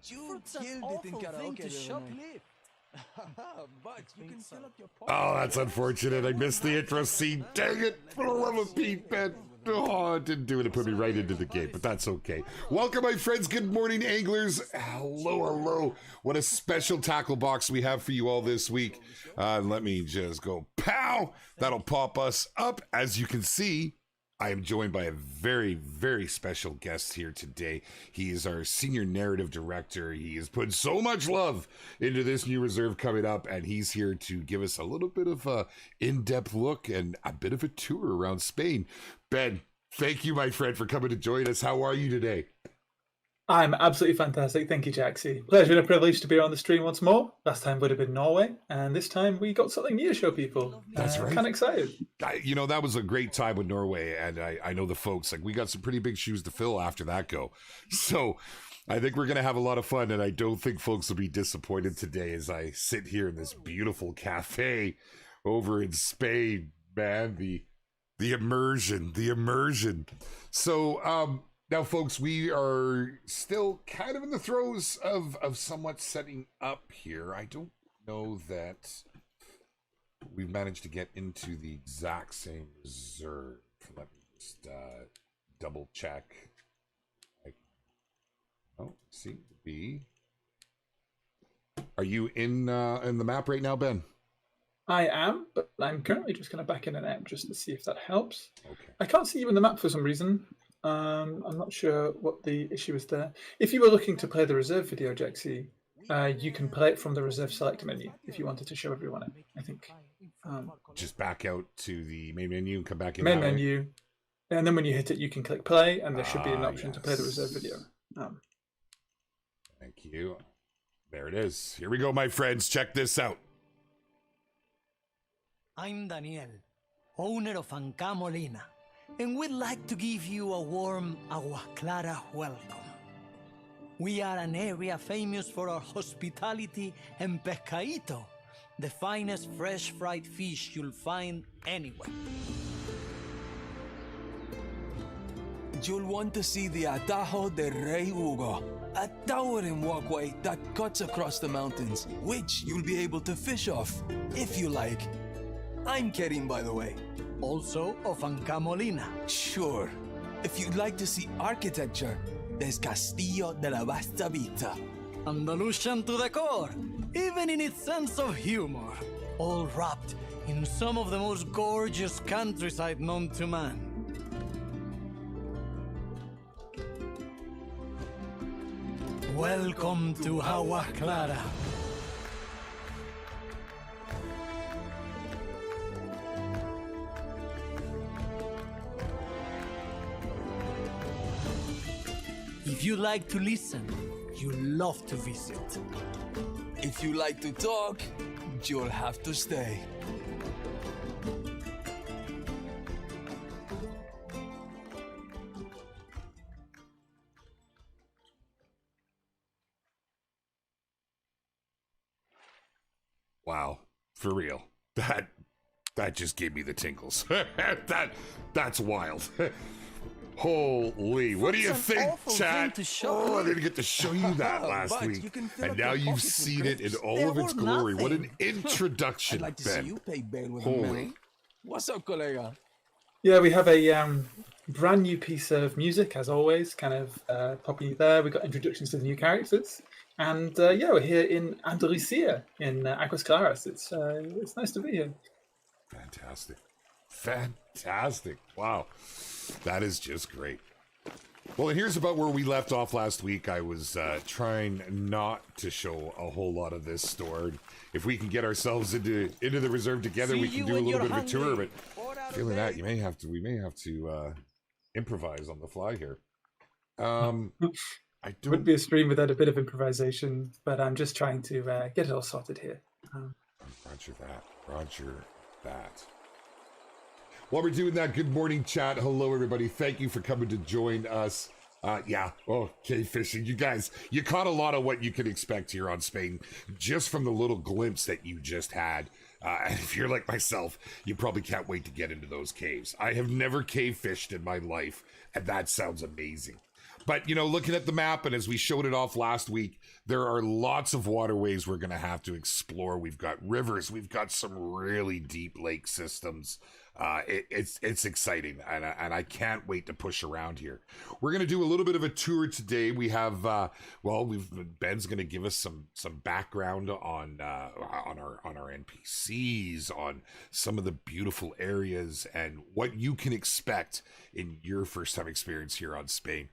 You killed it in karaoke, shoplift. But you can fill up your pockets. Oh, that's unfortunate. I missed the intro scene. Dang it. For the love of Pete, Ben. Oh, it didn't do it. It put me right into the game, but that's okay. Welcome, my friends. Good morning, anglers. Hello, hello. What a special tackle box we have for you all this week. Let me just go pow. That'll pop us up. As you can see, I am joined by a very, very special guest here today. He is our senior narrative director. He has put so much love into this new reserve coming up, and he's here to give us a little bit of a in-depth look and a bit of a tour around Spain. Ben, thank you, my friend, for coming to join us. How are you today? I'm absolutely fantastic. Thank you, Jaxy. Pleasure and a privilege to be on the stream once more. Last time would have been Norway, and this time we got something new to show people. That's right. Kind of excited. You know, that was a great time with Norway, and I know the folks, like, we got some pretty big shoes to fill after that go. So I think we're going to have a lot of fun, and I don't think folks will be disappointed today as I sit here in this beautiful cafe over in Spain, man. The immersion. So, now, folks, we are still kind of in the throes of somewhat setting up here. I don't know that we've managed to get into the exact same reserve. Let me just double check. Seem to be. Are you in the map right now, Ben? I am, but I'm currently just going to back in and out just to see if that helps. Okay. I can't see you in the map for some reason. I'm not sure what the issue is there. If you were looking to play the reserve video, Jaxy, you can play it from the reserve select menu if you wanted to show everyone it, I think. Just back out to the main menu and come back in. Main menu. And then when you hit it, you can click play, and there should be an option to play the reserve video. Thank you. There it is. Here we go, my friends. Check this out. I'm Daniel, owner of Anca Molina, and we'd like to give you a warm Agua Clara welcome. We are an area famous for our hospitality and pescadito, the finest fresh fried fish you'll find anywhere. You'll want to see the Atajo de Rey Hugo, a towering walkway that cuts across the mountains, which you'll be able to fish off, if you like. I'm kidding, by the way. Also of Anca Molina. Sure. If you'd like to see architecture, there's Castillo de la Vasta Vita. Andalusian to the core, even in its sense of humor. All wrapped in some of the most gorgeous countryside known to man. Welcome to Agua Clara. If you like to listen, you love to visit. If you like to talk, you'll have to stay. Wow, for real. That just gave me the tingles. That's wild. Holy, what do you think, chat? Oh, I didn't get to show you that last week. And now you've seen it in all of its glory. What an introduction, I'd like to Ben. see you pay bail with Holy. a medal. What's up, colega? Yeah, we have a brand new piece of music, as always, kind of popping there. We've got introductions to the new characters. And yeah, we're here in Andalusia, in Aguas Claras. It's nice to be here. Fantastic. Wow. That is just great. Well, and here's about where we left off last week. I was trying not to show a whole lot of this store. If we can get ourselves into the reserve together, we can do a little bit of a tour. But feeling that we may have to improvise on the fly here. I don't. Would be a stream without a bit of improvisation, but I'm just trying to get it all sorted here. Roger that. While we're doing that, good morning, chat. Hello, everybody. Thank you for coming to join us. Yeah. Oh, cave fishing. You guys, you caught a lot of what you can expect here on Spain, just from the little glimpse that you just had. And if you're like myself, you probably can't wait to get into those caves. I have never cave fished in my life, and that sounds amazing. But, you know, looking at the map, and as we showed it off last week, there are lots of waterways we're going to have to explore. We've got rivers. We've got some really deep lake systems. It's exciting, and I can't wait to push around here. We're going to do a little bit of a tour today. We have, Ben's going to give us some background on our NPCs, on some of the beautiful areas, and what you can expect in your first time experience here on Spain.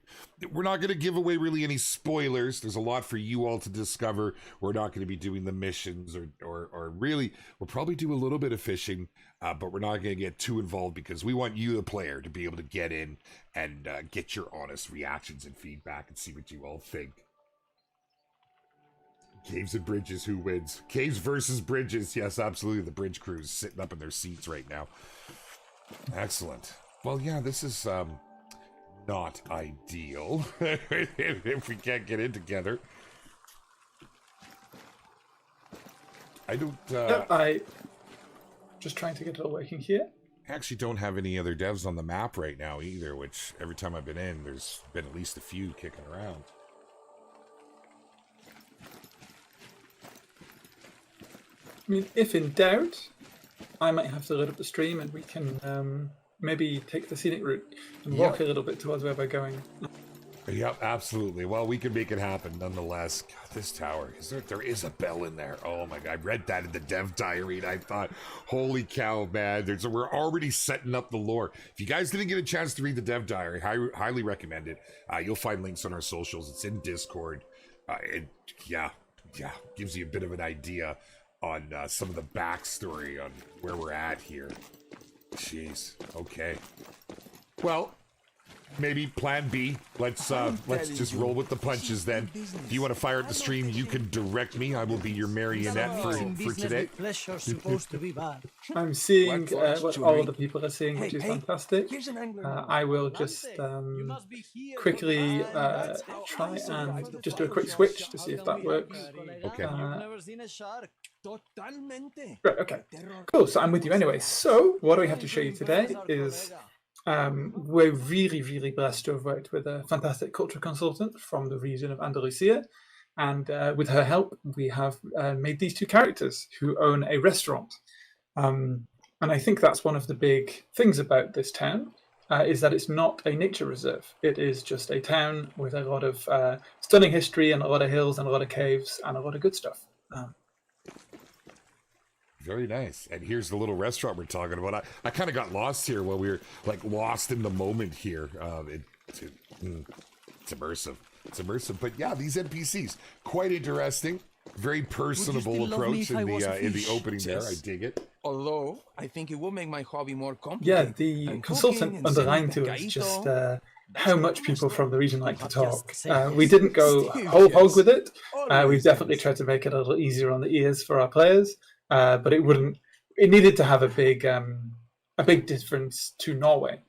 We're not going to give away really any spoilers. There's a lot for you all to discover. We're not going to be doing the missions or really, we'll probably do a little bit of fishing, but we're not going to get too involved because we want you, the player, to be able to get in and get your honest reactions and feedback and see what you all think. Caves and bridges, who wins? Caves versus bridges. Yes, absolutely. The bridge crew's sitting up in their seats right now. Excellent. Well, yeah, this is not ideal if we can't get in together. I don't... I just trying to get it all working here. I actually don't have any other devs on the map right now either, which every time I've been in, there's been at least a few kicking around. I mean, if in doubt, I might have to load up the stream and we can maybe take the scenic route and walk a little bit towards where we're going. Yep, absolutely. Well, we can make it happen nonetheless. God, this tower, there is a bell in there. Oh my God, I read that in the dev diary and I thought, holy cow, man. We're already setting up the lore. If you guys didn't get a chance to read the dev diary, highly recommend it. You'll find links on our socials. It's in Discord. It gives you a bit of an idea on some of the backstory on where we're at here. Jeez. Okay. Well, maybe plan B. Let's just roll with the punches then. If you want to fire at the stream, you can direct me. I will be marionette for today. I'm seeing what all of the people are seeing, which is fantastic. I will just quickly try and just do a quick switch to see if that works. Okay. Right, okay. Cool, so I'm with you anyway. So, what do we have to show you today is we're really, really blessed to have worked with a fantastic culture consultant from the region of Andalusia. And with her help, we have made these two characters who own a restaurant. And I think that's one of the big things about this town, is that it's not a nature reserve. It is just a town with a lot of stunning history and a lot of hills and a lot of caves and a lot of good stuff. Very nice. And here's the little restaurant we're talking about. I kind of got lost here while we were like lost in the moment here. It's immersive. It's immersive. But yeah, these NPCs, quite interesting. Very personable approach in the opening there. I dig it. Although I think it will make my hobby more complicated. Yeah, the consultant underlined to us just how much people from the region like to talk. We didn't go whole hog with it. We've definitely tried to make it a little easier on the ears for our players. But it needed to have a big difference to Norway.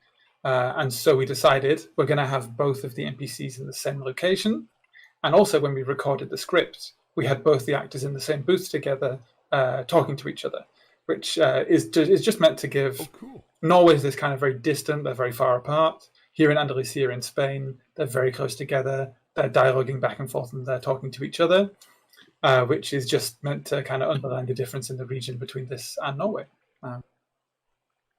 And so we decided we're going to have both of the NPCs in the same location. And also when we recorded the script, we had both the actors in the same booth together, talking to each other, which is just meant to give Norway's this kind of very distant, they're very far apart. Here in Andalusia in Spain, they're very close together. They're dialoguing back and forth and they're talking to each other. Which is just meant to kind of underline the difference in the region between this and Norway.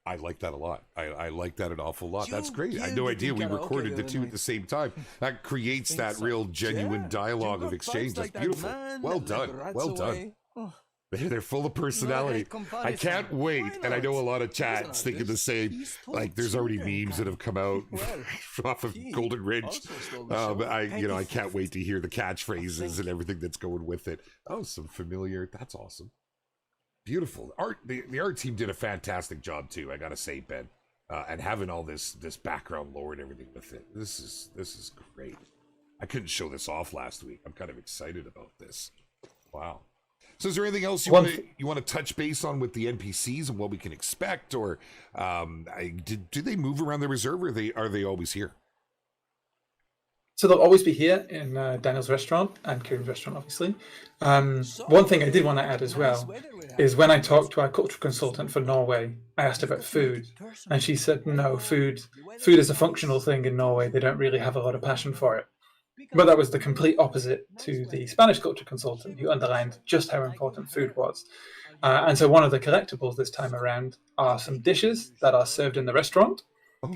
I like that a lot. I like that an awful lot. That's great. I had no idea we recorded the two at the same time. That creates that real genuine dialogue of exchange. That's beautiful. Well done. Well done. They're full of personality. I can't wait. And I know a lot of chats thinking the same. Like, there's already memes that have come out off of Golden Ridge. I can't wait to hear the catchphrases and everything that's going with it. Oh, some familiar. That's awesome. Beautiful. The art team did a fantastic job too, I gotta say, Ben. And having all this background lore and everything with it. This is great. I couldn't show this off last week. I'm kind of excited about this. Wow. So is there anything else you want to touch base on with the NPCs and what we can expect, or do they move around the reserve, or are they always here? So they'll always be here in Daniel's restaurant and Kieran's restaurant, obviously. One thing I did want to add as well is when I talked to our cultural consultant for Norway, I asked about food, and she said, no, food is a functional thing in Norway. They don't really have a lot of passion for it. But that was the complete opposite to the Spanish culture consultant, who underlined just how important food was. And so one of the collectibles this time around are some dishes that are served in the restaurant.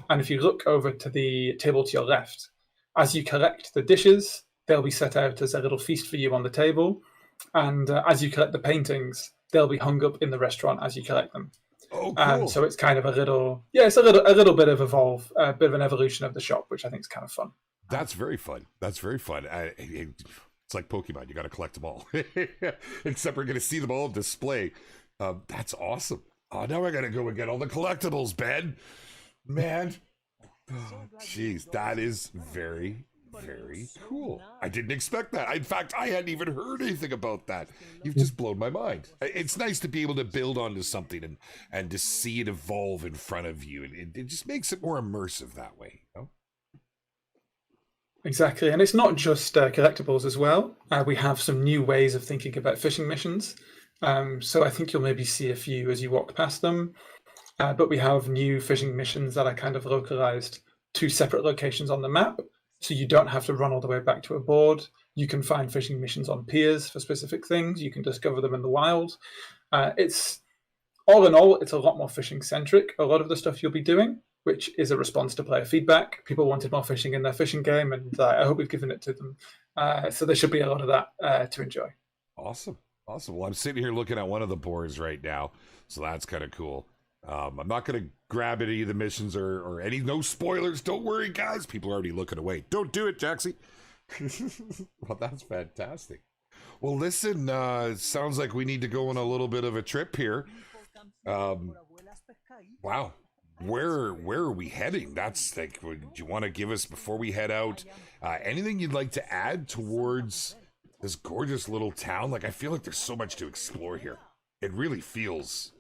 And if you look over to the table to your left, as you collect the dishes, they'll be set out as a little feast for you on the table. And as you collect the paintings, they'll be hung up in the restaurant as you collect them. Oh, cool. So it's kind of a little bit of a bit of an evolution of the shop, which I think is kind of fun. That's very fun. It's like Pokemon. You got to collect them all. Except we're going to see them all on display. That's awesome. Oh, now I got to go and get all the collectibles, Ben. Man. Jeez, that is very, very cool. I didn't expect that. In fact, I hadn't even heard anything about that. You've just blown my mind. It's nice to be able to build onto something and to see it evolve in front of you. And it just makes it more immersive that way, you know? Exactly. And it's not just collectibles as well. We have some new ways of thinking about fishing missions. So I think you'll maybe see a few as you walk past them. But we have new fishing missions that are kind of localized to separate locations on the map. So you don't have to run all the way back to a board. You can find fishing missions on piers for specific things. You can discover them in the wild. It's all in all, it's a lot more fishing centric. A lot of the stuff you'll be doing, which is a response to player feedback. People wanted more fishing in their fishing game, and I hope we've given it to them. So there should be a lot of that to enjoy. Awesome. Well, I'm sitting here looking at one of the boards right now, so that's kind of cool. I'm not going to grab any of the missions or any, no spoilers. Don't worry, guys. People are already looking away. Don't do it, Jaxy. Well, that's fantastic. Well, listen, sounds like we need to go on a little bit of a trip here. Wow. Where are we heading? That's like, do you want to give us, before we head out, anything you'd like to add towards this gorgeous little town? Like, I feel like there's so much to explore here. It really feels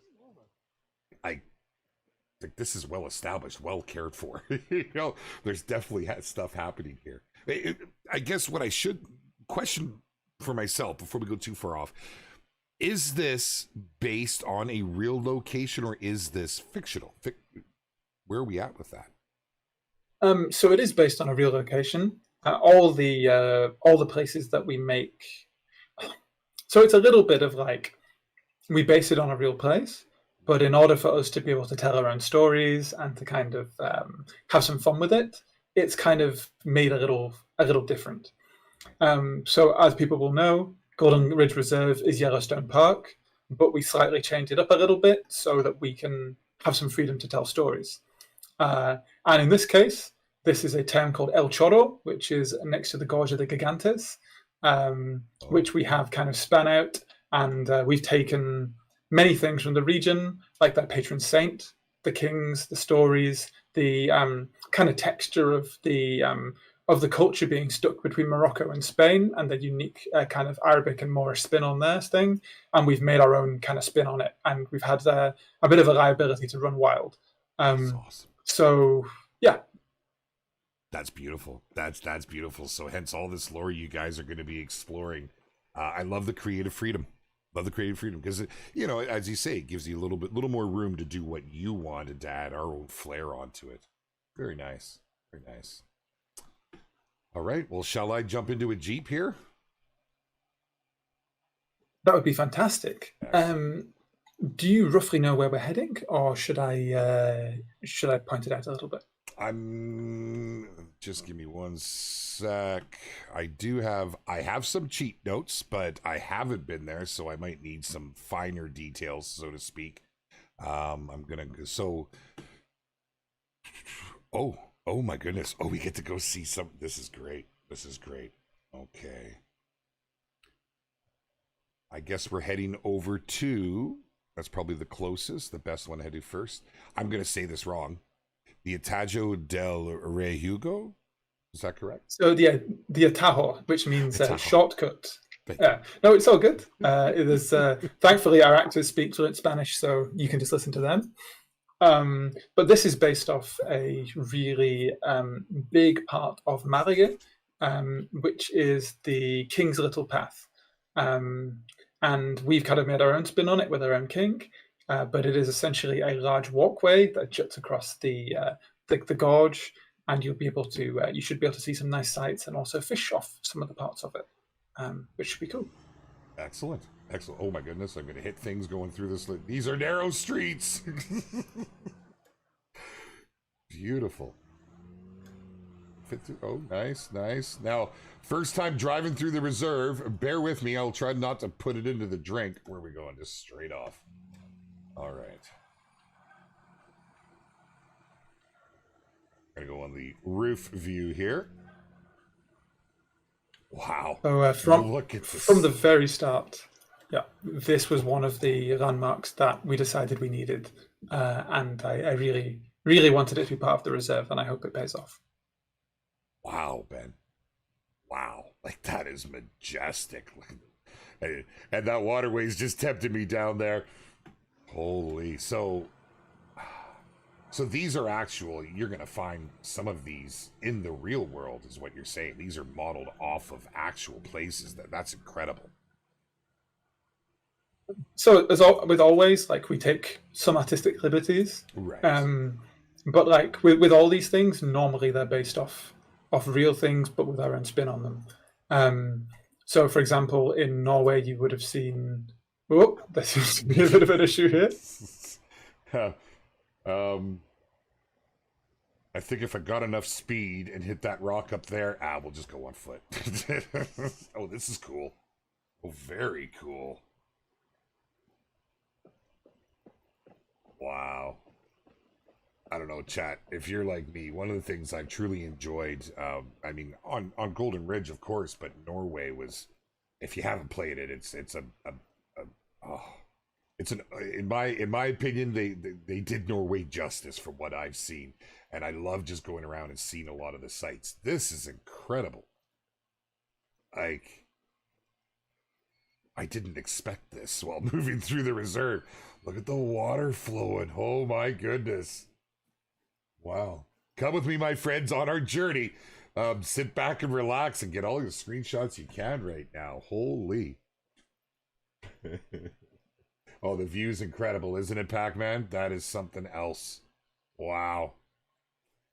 like this is well established, well cared for. You know, there's definitely stuff happening here. I guess what I should question for myself before we go too far off, is this based on a real location or is this fictional? Where are we at with that? So it is based on a real location. All the places that we make. So it's a little bit of like, we base it on a real place, but in order for us to be able to tell our own stories and to kind of have some fun with it, it's kind of made a little different. So as people will know, Golden Ridge Reserve is Yellowstone Park, but we slightly changed it up a little bit so that we can have some freedom to tell stories. And in this case, this is a town called El Chorro, which is next to the Gorge de Gigantes, which we have kind of span out, and we've taken many things from the region, like that patron saint, the kings, the stories, the kind of texture of the culture being stuck between Morocco and Spain, and the unique kind of Arabic and Moorish spin on their thing. And we've made our own kind of spin on it, and we've had a bit of a liability to run wild. That's awesome. So yeah, that's beautiful. That's beautiful. So hence all this lore you guys are going to be exploring. I love the creative freedom. Because, you know, as you say, it gives you a little more room to do what you wanted, to add our own flair onto it. Very nice. All right. Well, shall I jump into a Jeep here? That would be fantastic. Do you roughly know where we're heading, or should I point it out a little bit? Just give me one sec. I have some cheat notes, but I haven't been there, so I might need some finer details, so to speak. Oh my goodness. Oh, we get to go see some. This is great. Okay. I guess we're heading over to, that's probably the closest, the best one to do first. I'm going to say this wrong. The Atajo del Rey Hugo? Is that correct? So the Atajo, which means shortcut. No, it's all good. It is thankfully our actors speak fluent Spanish, so you can just listen to them. But this is based off a really big part of Malaga, which is the King's Little Path. And we've kind of made our own spin on it with our own king, but it is essentially a large walkway that juts across the gorge, and you'll be able to you should be able to see some nice sights and also fish off some of the parts of it, which should be cool. Excellent. Excellent. Oh my goodness, I'm going to hit things going through this. These are narrow streets. Beautiful. Oh, nice, nice. Now, first time driving through the reserve. Bear with me. I'll try not to put it into the drink. Where are we going? Just straight off. All right. Gonna go on the roof view here. Wow. So Look at this. from the very start, yeah, this was one of the landmarks that we decided we needed, and I really, really wanted it to be part of the reserve, and I hope it pays off. Wow, Ben. Wow. Like, that is majestic. And that waterway's just tempting me down there. Holy. So these are actual, you're going to find some of these in the real world, is what you're saying. These are modeled off of actual places. That's incredible. So, with always, like, we take some artistic liberties. Right. But, like, with all these things, normally they're based off real things, but with our own spin on them. So, for example, in Norway, you would have seen... Oh, there seems to be a bit of an issue here. I think if I got enough speed and hit that rock up there, we'll just go on foot. Oh, this is cool. Oh, very cool. Wow. I don't know, chat. If you're like me, one of the things I've truly enjoyed, I mean, on Golden Ridge, of course, but Norway was, if you haven't played it, it's in my opinion, they did Norway justice from what I've seen, and I love just going around and seeing a lot of the sights. This is incredible. Like, I didn't expect this while moving through the reserve. Look at the water flowing. Oh my goodness. Wow. Come with me, my friends, on our journey. Sit back and relax and get all the screenshots you can right now. Holy. Oh, the view's incredible, isn't it, Pac-Man? That is something else. Wow.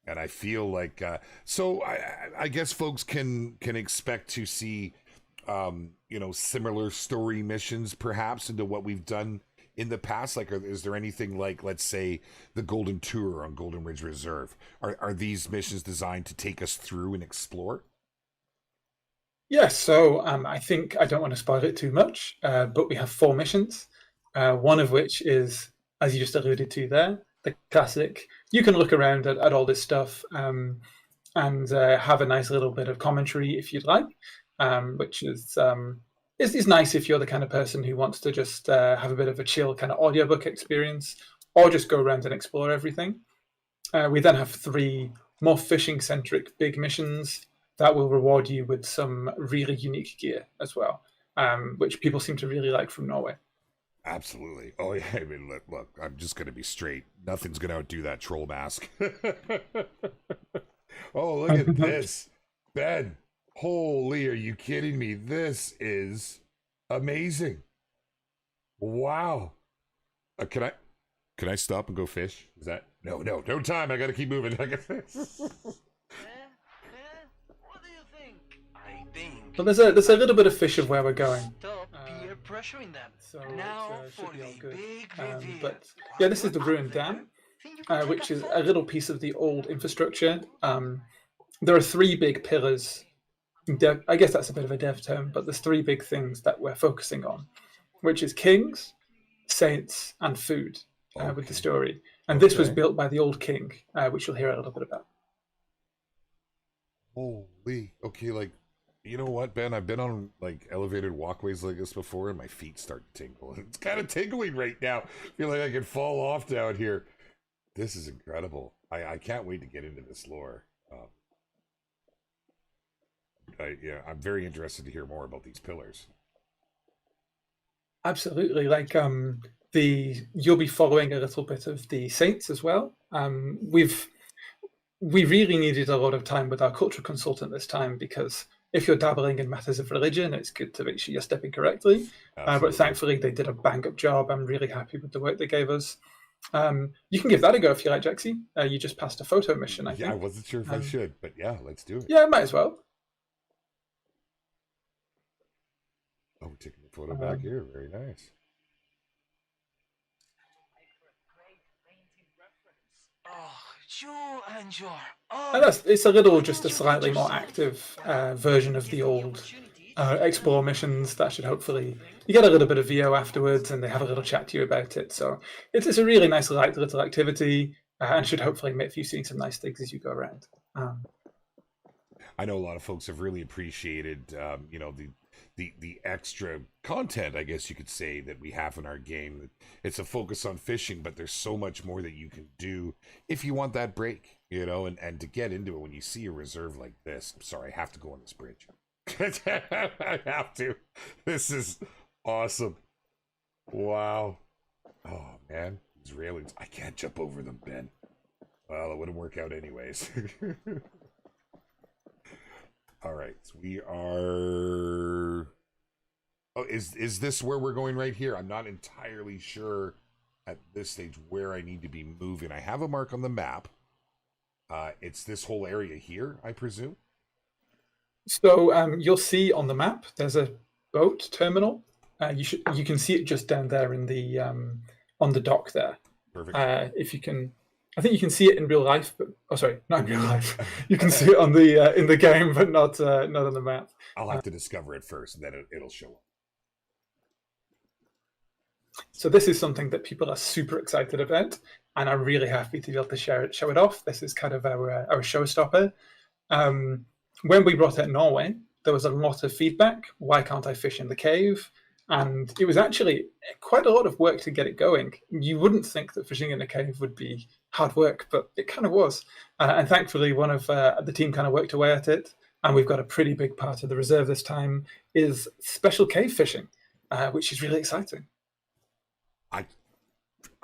And I feel like, so I guess folks can expect to see, similar story missions, perhaps, into what we've done in the past. Like, is there anything like, let's say, the Golden Tour on Golden Ridge Reserve? Are these missions designed to take us through and explore? Yes, so I think I don't want to spoil it too much, but we have 4 missions. One of which is, as you just alluded to there, the classic. You can look around at all this stuff and have a nice little bit of commentary if you'd like, which is nice if you're the kind of person who wants to just have a bit of a chill kind of audiobook experience, or just go around and explore everything. We then have 3 more fishing-centric big missions that will reward you with some really unique gear as well, which people seem to really like from Norway. Absolutely. Oh yeah, I mean, look, I'm just going to be straight. Nothing's going to outdo that troll mask. Oh, look at this. Ben, holy, are you kidding me? This is amazing. Wow. Can I stop and go fish? Is that? No time. I got to keep moving. What do you think? I think. But there's a little bit of fish of where we're going. Stop peer pressuring them. So Now it for should be all the good. big reveal. But yeah, this is the ruined dam, which is a little piece of the old infrastructure. There are 3 big pillars. I guess that's a bit of a dev term, but there's 3 big things that we're focusing on, which is kings, saints, and food with the story. And this was built by the old king, which you'll hear a little bit about. Holy. Okay, like, you know what, Ben? I've been on like elevated walkways like this before, and my feet start to tingle. It's kind of tingling right now. I feel like I could fall off down here. This is incredible. I can't wait to get into this lore. I'm very interested to hear more about these pillars. Absolutely. Like you'll be following a little bit of the saints as well. we really needed a lot of time with our cultural consultant this time, because if you're dabbling in matters of religion, it's good to make sure you're stepping correctly. But thankfully, they did a bang-up job. I'm really happy with the work they gave us. You can give that a go if you like, Jaxy. You just passed a photo mission, I think. Yeah, I wasn't sure if I should, but yeah, let's do it. Yeah, might as well. Oh, we're taking the photo back here. Very nice. And it's a little, just a slightly more active version of the old explore missions. That should hopefully, you get a little bit of VO afterwards, and they have a little chat to you about it. So it's a really nice light little activity, and should hopefully make you seeing some nice things as you go around. I know a lot of folks have really appreciated, you know, the extra content, I guess you could say, that we have in our game. It's a focus on fishing, but there's so much more that you can do if you want that break, you know, and to get into it when you see a reserve like this. I'm sorry, I have to go on this bridge. I have to. This is awesome. Wow. Oh, man. These railings, I can't jump over them, Ben. Well, it wouldn't work out anyways. All right, so we are... Oh, is this where we're going right here? I'm not entirely sure at this stage where I need to be moving. I have a mark on the map. It's this whole area here, I presume? So you'll see on the map, there's a boat terminal. You can see it just down there in the on the dock there. Perfect. If you can... I think you can see it in real life, but sorry, not in real life. You can see it on the in the game, but not on the map. I'll have to discover it first, and then it'll show up. So this is something that people are super excited about, and are really happy to be able to show it off. This is kind of our showstopper. When we brought it Norway, there was a lot of feedback. Why can't I fish in the cave? And it was actually quite a lot of work to get it going. You wouldn't think that fishing in a cave would be hard work, but it kind of was. And thankfully, one of the team kind of worked away at it. And we've got a pretty big part of the reserve this time is special cave fishing, which is really exciting.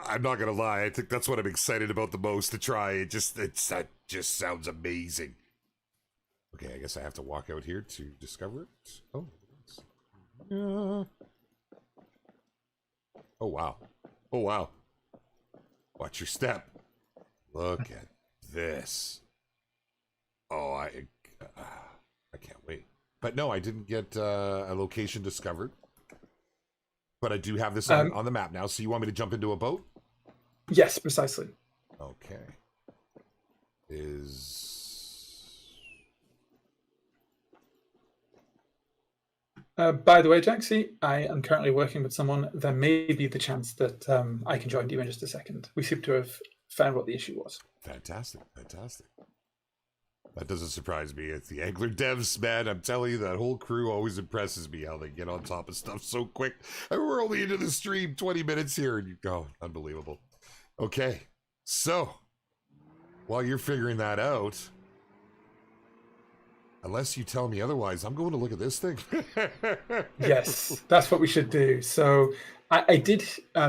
I'm not gonna lie. I think that's what I'm excited about the most to try. That just sounds amazing. Okay, I guess I have to walk out here to discover it. Oh, oh wow! Oh wow! Watch your step. Look at this. Oh, I can't wait. But no, I didn't get a location discovered. But I do have this on the map now. So you want me to jump into a boat? Yes, precisely. Okay. By the way, Jaxy, I am currently working with someone. There may be the chance that I can join you in just a second. We seem to have found what the issue was. Fantastic, fantastic. That doesn't surprise me. It's the angler devs, man. I'm telling you, that whole crew always impresses me how they get on top of stuff so quick. And we're only into the stream 20 minutes here, and you go, unbelievable. Okay, so while you're figuring that out, unless you tell me otherwise, I'm going to look at this thing. Yes, that's what we should do. So I did,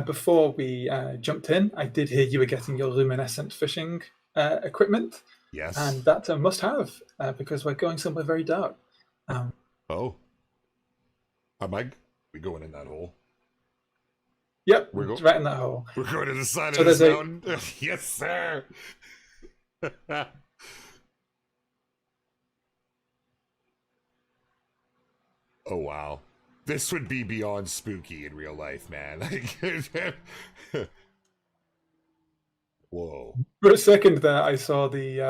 before we jumped in, I did hear you were getting your luminescent fishing equipment. Yes. And that's a must-have, because we're going somewhere very dark. Oh. I might be going in that hole. Yep, right in that hole. We're going to the side of this mountain. Yes, sir. Oh, wow. This would be beyond spooky in real life, man. Whoa. For a second there, I saw the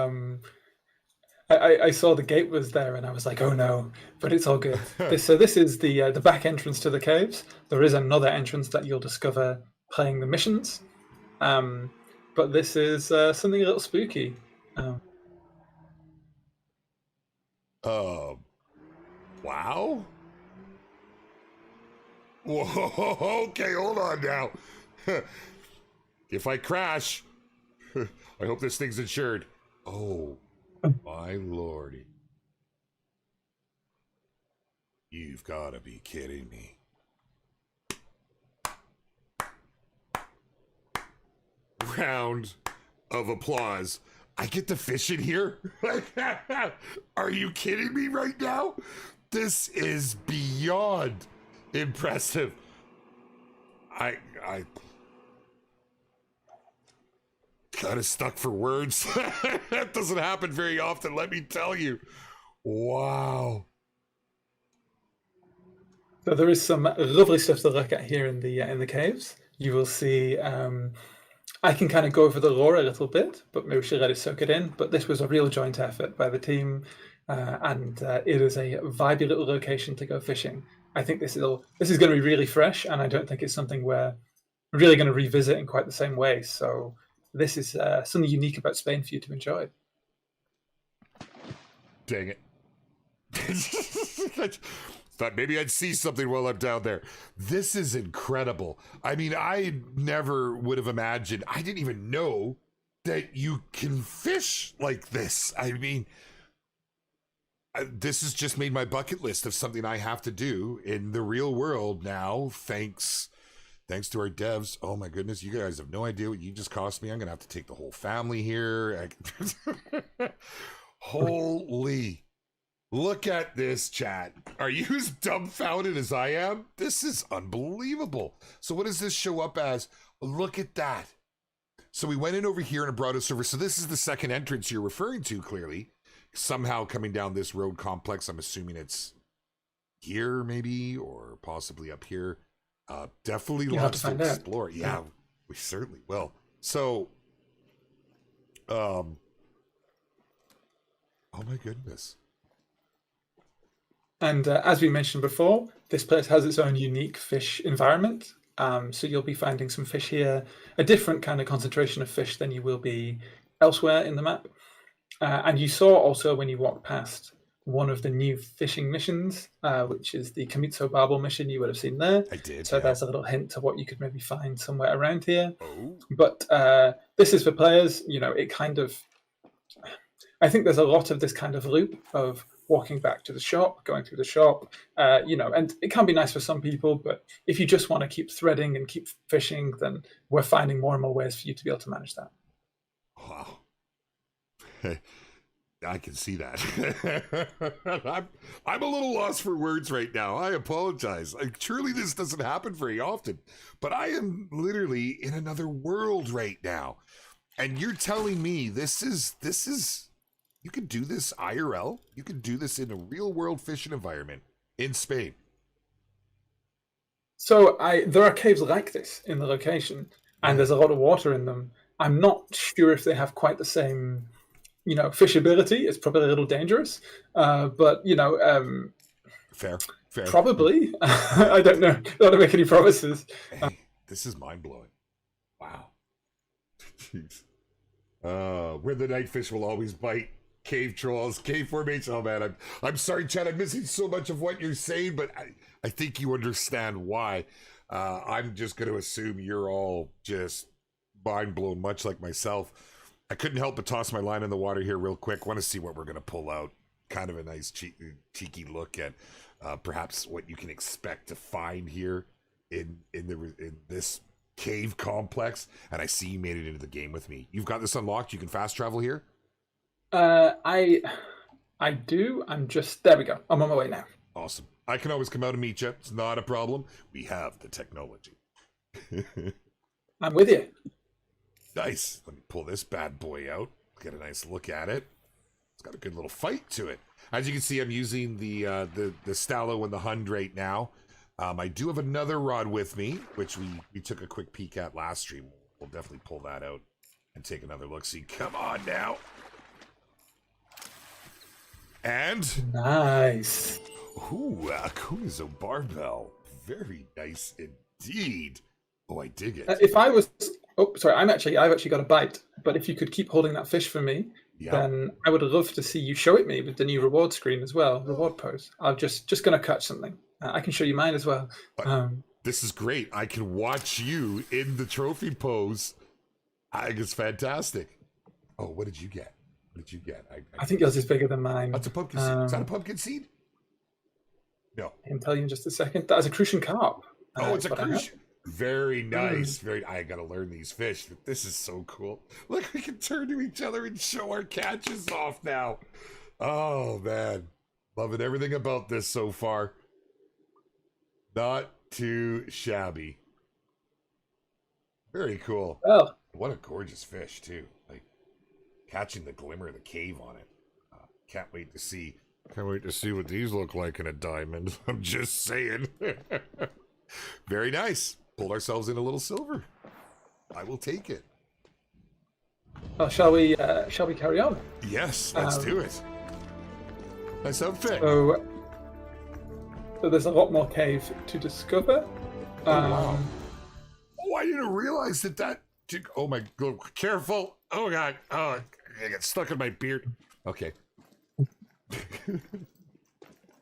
I saw the gate was there, and I was like, "Oh no!" But it's all good. This is the back entrance to the caves. There is another entrance that you'll discover playing the missions, but this is something a little spooky. Wow. Whoa. Okay, hold on now. If I crash, I hope this thing's insured. Oh. My lordy. You've got to be kidding me. Round of applause. I get to fish in here? Are you kidding me right now? This is beyond impressive. I kind of stuck for words. That doesn't happen very often, let me tell you. Wow. So there is some lovely stuff to look at here in the caves. You will see. I can kind of go over the lore a little bit, but maybe we should let it soak it in. But this was a real joint effort by the team, and it is a vibey little location to go fishing. I think this is going to be really fresh, and I don't think it's something we're really going to revisit in quite the same way. So this is something unique about Spain for you to enjoy. Dang it. Thought maybe I'd see something while I'm down there. This is incredible. I mean, I never would have imagined. I didn't even know that you can fish like this. I mean, this has just made my bucket list of something I have to do in the real world now. Thanks to our devs. Oh my goodness, you guys have no idea what you just cost me. I'm gonna have to take the whole family here. Holy, look at this, chat. Are you as dumbfounded as I am? This is unbelievable. So what does this show up as? Look at that. So we went in over here in a broader server. So this is the second entrance you're referring to, clearly. Somehow coming down this road complex. I'm assuming it's here maybe, or possibly up here. Definitely lots to explore. Yeah, we certainly will. So, oh my goodness. And as we mentioned before, this place has its own unique fish environment. So you'll be finding some fish here, a different kind of concentration of fish than you will be elsewhere in the map. And you saw also when you walked past one of the new fishing missions, which is the Camitso Barbel mission you would have seen there. I did. So there's a little hint to what you could maybe find somewhere around here. Oh. But this is for players, it kind of, I think there's a lot of this kind of loop of walking back to the shop, going through the shop, and it can be nice for some people, but if you just want to keep threading and keep fishing, then we're finding more and more ways for you to be able to manage that. Wow. I can see that. I'm a little lost for words right now. I apologize. Truly, this doesn't happen very often, but I am literally in another world right now. And you're telling me this is, you could do this IRL? You could do this in a real world fishing environment in Spain? So there are caves like this in the location, and there's a lot of water in them. I'm not sure if they have quite the same, fishability. It's probably a little dangerous, but fair. Probably. I don't know. Don't want to make any promises. Hey, this is mind blowing. Wow. Jeez. Where the night fish will always bite. Cave trolls, cave formation. Oh man, I'm sorry, Chad. I'm missing so much of what you're saying, but I think you understand why. I'm just going to assume you're all just mind blown, much like myself. I couldn't help but toss my line in the water here real quick. Want to see what we're going to pull out. Kind of a nice cheeky look at perhaps what you can expect to find here in this cave complex. And I see you made it into the game with me. You've got this unlocked. You can fast travel here. I do. I'm just there. We go. I'm on my way now. Awesome. I can always come out and meet you. It's not a problem. We have the technology. I'm with you. Nice. Let me pull this bad boy out. Get a nice look at it. It's got a good little fight to it. As you can see, I'm using the Stallo and the Hund right now. I do have another rod with me, which we took a quick peek at last stream. We'll definitely pull that out and take another look. See, come on now. And nice. Ooh, a Kunizo barbell. Very nice indeed. Oh, I dig it. If I was, I've actually got a bite. But if you could keep holding that fish for me, then I would love to see you show it me with the new reward screen as well, reward pose. I'm just going to catch something. I can show you mine as well. This is great. I can watch you in the trophy pose. I think it's fantastic. Oh, what did you get? What did you get? I think yours is bigger than mine. That's a pumpkin seed. Is that a pumpkin seed? No. I can tell you in just a second. That is a crucian carp. Oh, it's a crucian. Very nice. I gotta learn these fish. This is so cool. Look, we can turn to each other and show our catches off now. Oh man, loving everything about this so far. Not too shabby. Very cool. Oh, What a gorgeous fish too. Like catching the glimmer of the cave on it. Can't wait to see. Can't wait to see what these look like in a diamond. I'm just saying. Very nice. Pulled ourselves in a little silver. I will take it. well, shall we carry on? Yes, let's do it. Nice outfit. So there's a lot more cave to discover. Wow. Oh, I didn't realize that. Oh my god! Careful! Oh god! Oh, I got stuck in my beard. Okay.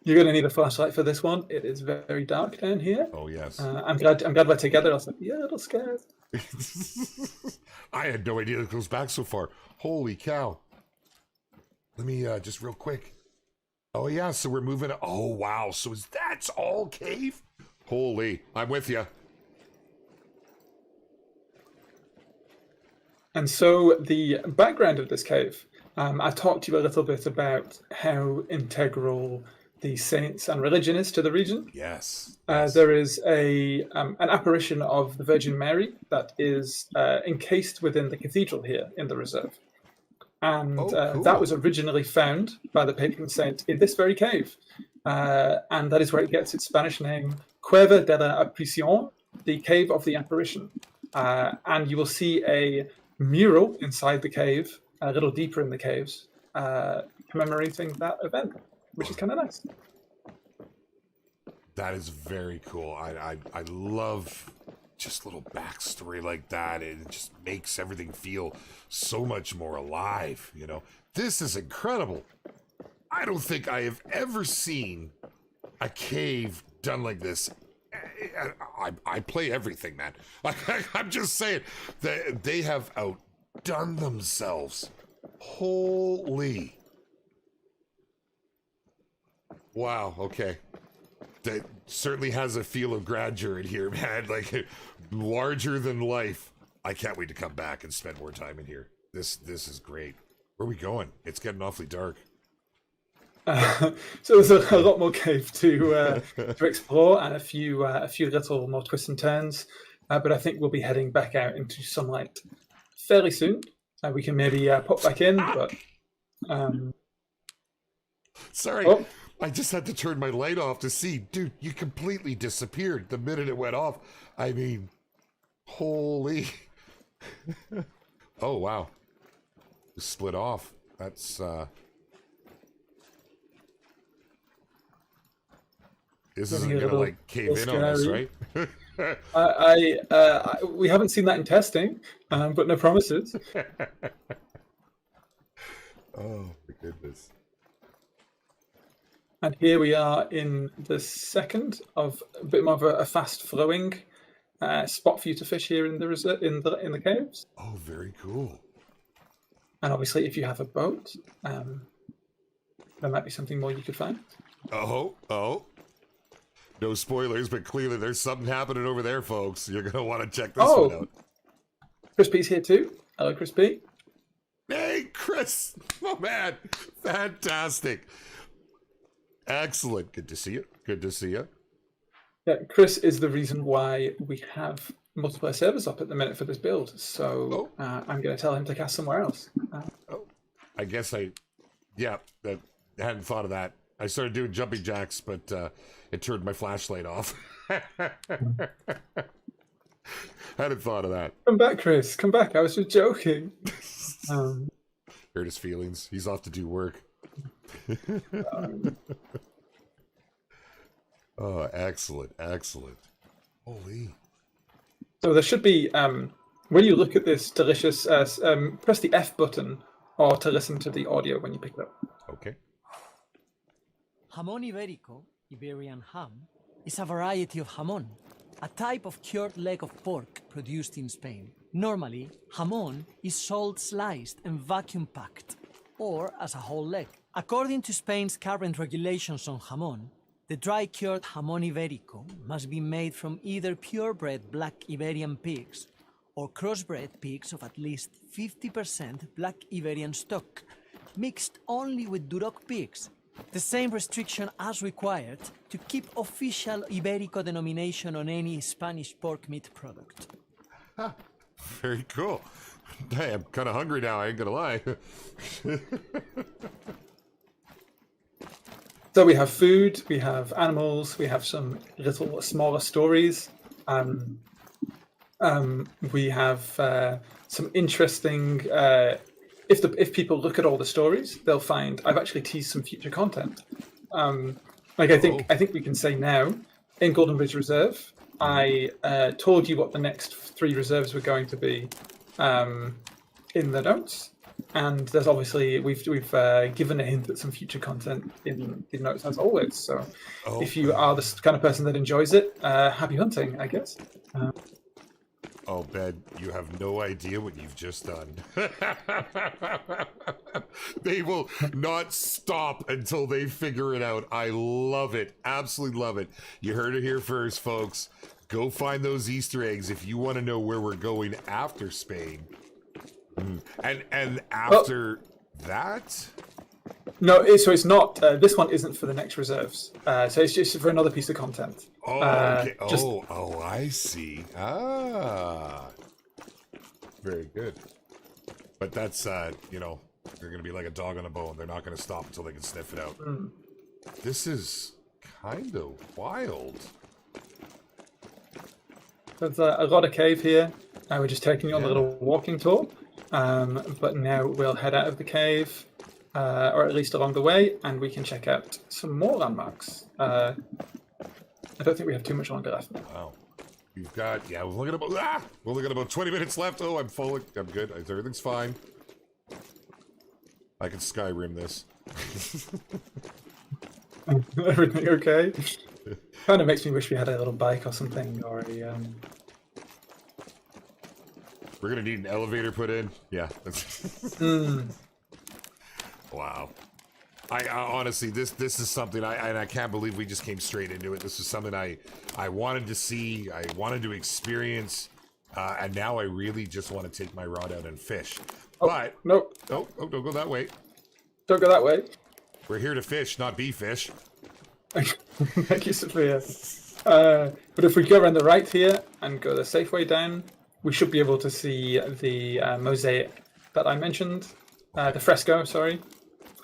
You're going to need a flashlight for this one. It is very dark down here. Oh yes. I'm glad we're together. I was like, yeah, a little scared. I had no idea it goes back so far. Holy cow! Let me just real quick. Oh yeah, so we're moving. Oh wow! So that's all cave? Holy! I'm with you. And so the background of this cave, I talked to you a little bit about how integral the saints and religion is to the region. Yes. There is an apparition of the Virgin Mary that is encased within the cathedral here in the reserve. And cool. that was originally found by the patron saint in this very cave. And that is where it gets its Spanish name, Cueva de la Aparición, the Cave of the Apparition. And you will see a mural inside the cave, a little deeper in the caves, commemorating that event, which is kind of nice. That is very cool. I love just little backstory like that. It just makes everything feel so much more alive, you know. This is incredible. I don't think I have ever seen a cave done like this. I play everything, man. I'm just saying that they have outdone themselves. Holy. Wow, okay. That certainly has a feel of grandeur in here, man. Like, larger than life. I can't wait to come back and spend more time in here. This is great. Where are we going? It's getting awfully dark. So there's a lot more cave to explore and a few little more twists and turns. But I think we'll be heading back out into sunlight fairly soon. We can maybe pop back in, but... Sorry. Oh. I just had to turn my light off to see. Dude, you completely disappeared the minute it went off. I mean, holy. Oh, wow. Split off. That's, This isn't gonna, like, cave in on us, right? We haven't seen that in testing, but no promises. Oh, my goodness. And here we are in the second of a bit more of a fast-flowing spot for you to fish here in the caves. Oh, very cool. And obviously, if you have a boat, there might be something more you could find. Oh. No spoilers, but clearly there's something happening over there, folks. You're gonna want to check this one out. Crispy's here too. Hello, Crispy. Hey, Chris! Oh man, fantastic. Excellent. Good to see you. Good to see you. Yeah, Chris is the reason why we have multiplayer servers up at the minute for this build. So I'm going to tell him to cast somewhere else. I guess I hadn't thought of that. I started doing jumping jacks, but it turned my flashlight off. Hadn't thought of that. Come back, Chris. Come back. I was just joking. Hurt his feelings. He's off to do work. Oh, excellent. Holy. So there should be, when you look at this delicious, press the F button or to listen to the audio when you pick it up. Okay. Jamón ibérico, Iberian ham, is a variety of jamón, a type of cured leg of pork produced in Spain. Normally, jamón is sold sliced and vacuum packed, or as a whole leg. According to Spain's current regulations on jamón, The dry-cured jamón ibérico must be made from either purebred black Iberian pigs or crossbred pigs of at least 50% black Iberian stock, mixed only with Duroc pigs. The same restriction as required to keep official Iberico denomination on any Spanish pork meat product. Very cool. Hey, I'm kind of hungry now, I ain't gonna lie. So we have food, we have animals, we have some little smaller stories. We have some interesting. If people look at all the stories, they'll find I've actually teased some future content. I think we can say now in Golden Ridge Reserve, I told you what the next 3 reserves were going to be in the notes. And there's obviously we've given a hint at some future content in the notes as always. So if you are the kind of person that enjoys it, happy hunting, I guess. Oh, Ben, you have no idea what you've just done. They will not stop until they figure it out. I love it. Absolutely love it. You heard it here first, folks. Go find those Easter eggs if you want to know where we're going after Spain. And after that? No, so it's not. This one isn't for the next reserves. So it's just for another piece of content. Oh, okay. I see. Very good. But that's, they're going to be like a dog on a bone. They're not going to stop until they can sniff it out. This is kind of wild. There's a lot of cave here. We're just taking you on a little walking tour. But now we'll head out of the cave, or at least along the way, and we can check out some more landmarks. I don't think we have too much longer left now. Wow. We've got, we're only got about 20 minutes left. Oh, I'm full. I'm good. Everything's fine. I can Skyrim this. Everything okay? Kind of makes me wish we had a little bike or something, or a... We're gonna need an elevator put in. Yeah. Wow. I honestly, this is something I can't believe we just came straight into it. This is something I wanted to see, I wanted to experience, and now I really just want to take my rod out and fish. But nope. Oh, don't go that way. Don't go that way. We're here to fish, not be fish. Thank you, Sophia. But if we go around the right here and go the safe way down, we should be able to see the mosaic that I mentioned, the fresco, sorry,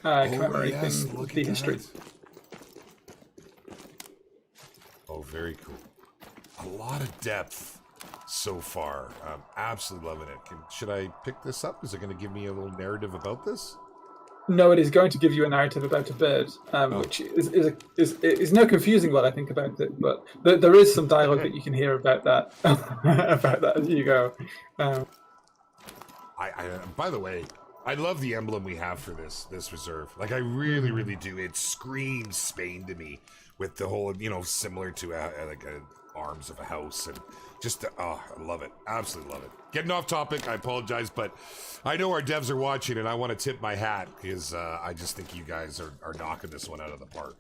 commemorating the history. Oh, very cool. A lot of depth so far. I'm absolutely loving it. Should I pick this up? Is it going to give me a little narrative about this? No, it is going to give you a narrative about a bird, which is no confusing what I think about it, but there is some dialogue that you can hear about that about that as you go. By the way, I love the emblem we have for this reserve. Like, I really, really do. It screams Spain to me with the whole, similar to arms of a house, and just I love it. Absolutely love it. Getting off topic, I apologize, but I know our devs are watching, and I want to tip my hat because I just think you guys are knocking this one out of the park.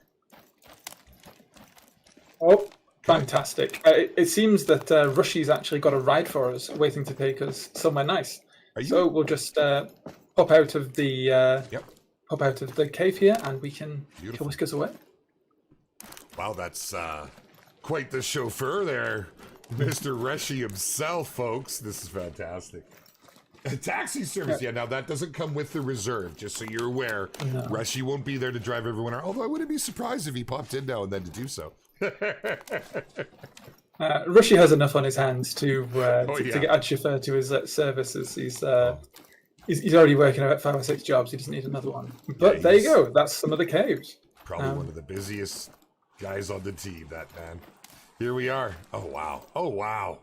Oh, fantastic. It seems that Rushy's actually got a ride for us, waiting to take us somewhere nice. So we'll just pop out of the cave here, and we can whisk us away. Wow, that's quite the chauffeur there. Mr. Rushy himself, folks. This is fantastic. A taxi service. Yeah, now that doesn't come with the reserve, just so you're aware. No. Rushy won't be there to drive everyone around, although I wouldn't be surprised if he popped in now and then to do so. Rushy has enough on his hands to add chauffeur to his services. He's already working about 5 or 6 jobs. He doesn't need another one. But there you go. That's some of the caves. Probably one of the busiest guys on the team, that man. Here we are. Oh, wow. Oh, wow.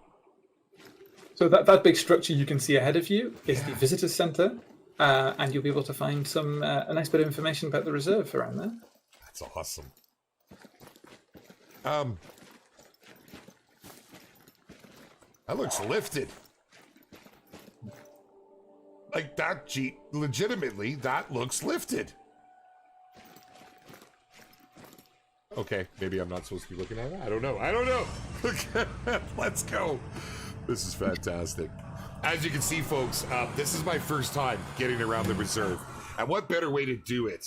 So that big structure you can see ahead of you is the visitor center, and you'll be able to find some a nice bit of information about the reserve around there. That's awesome. That looks lifted. Like that Jeep, legitimately, that looks lifted. Okay, maybe I'm not supposed to be looking at it. I don't know. Let's go. This is fantastic. As you can see, folks, this is my first time getting around the reserve. And what better way to do it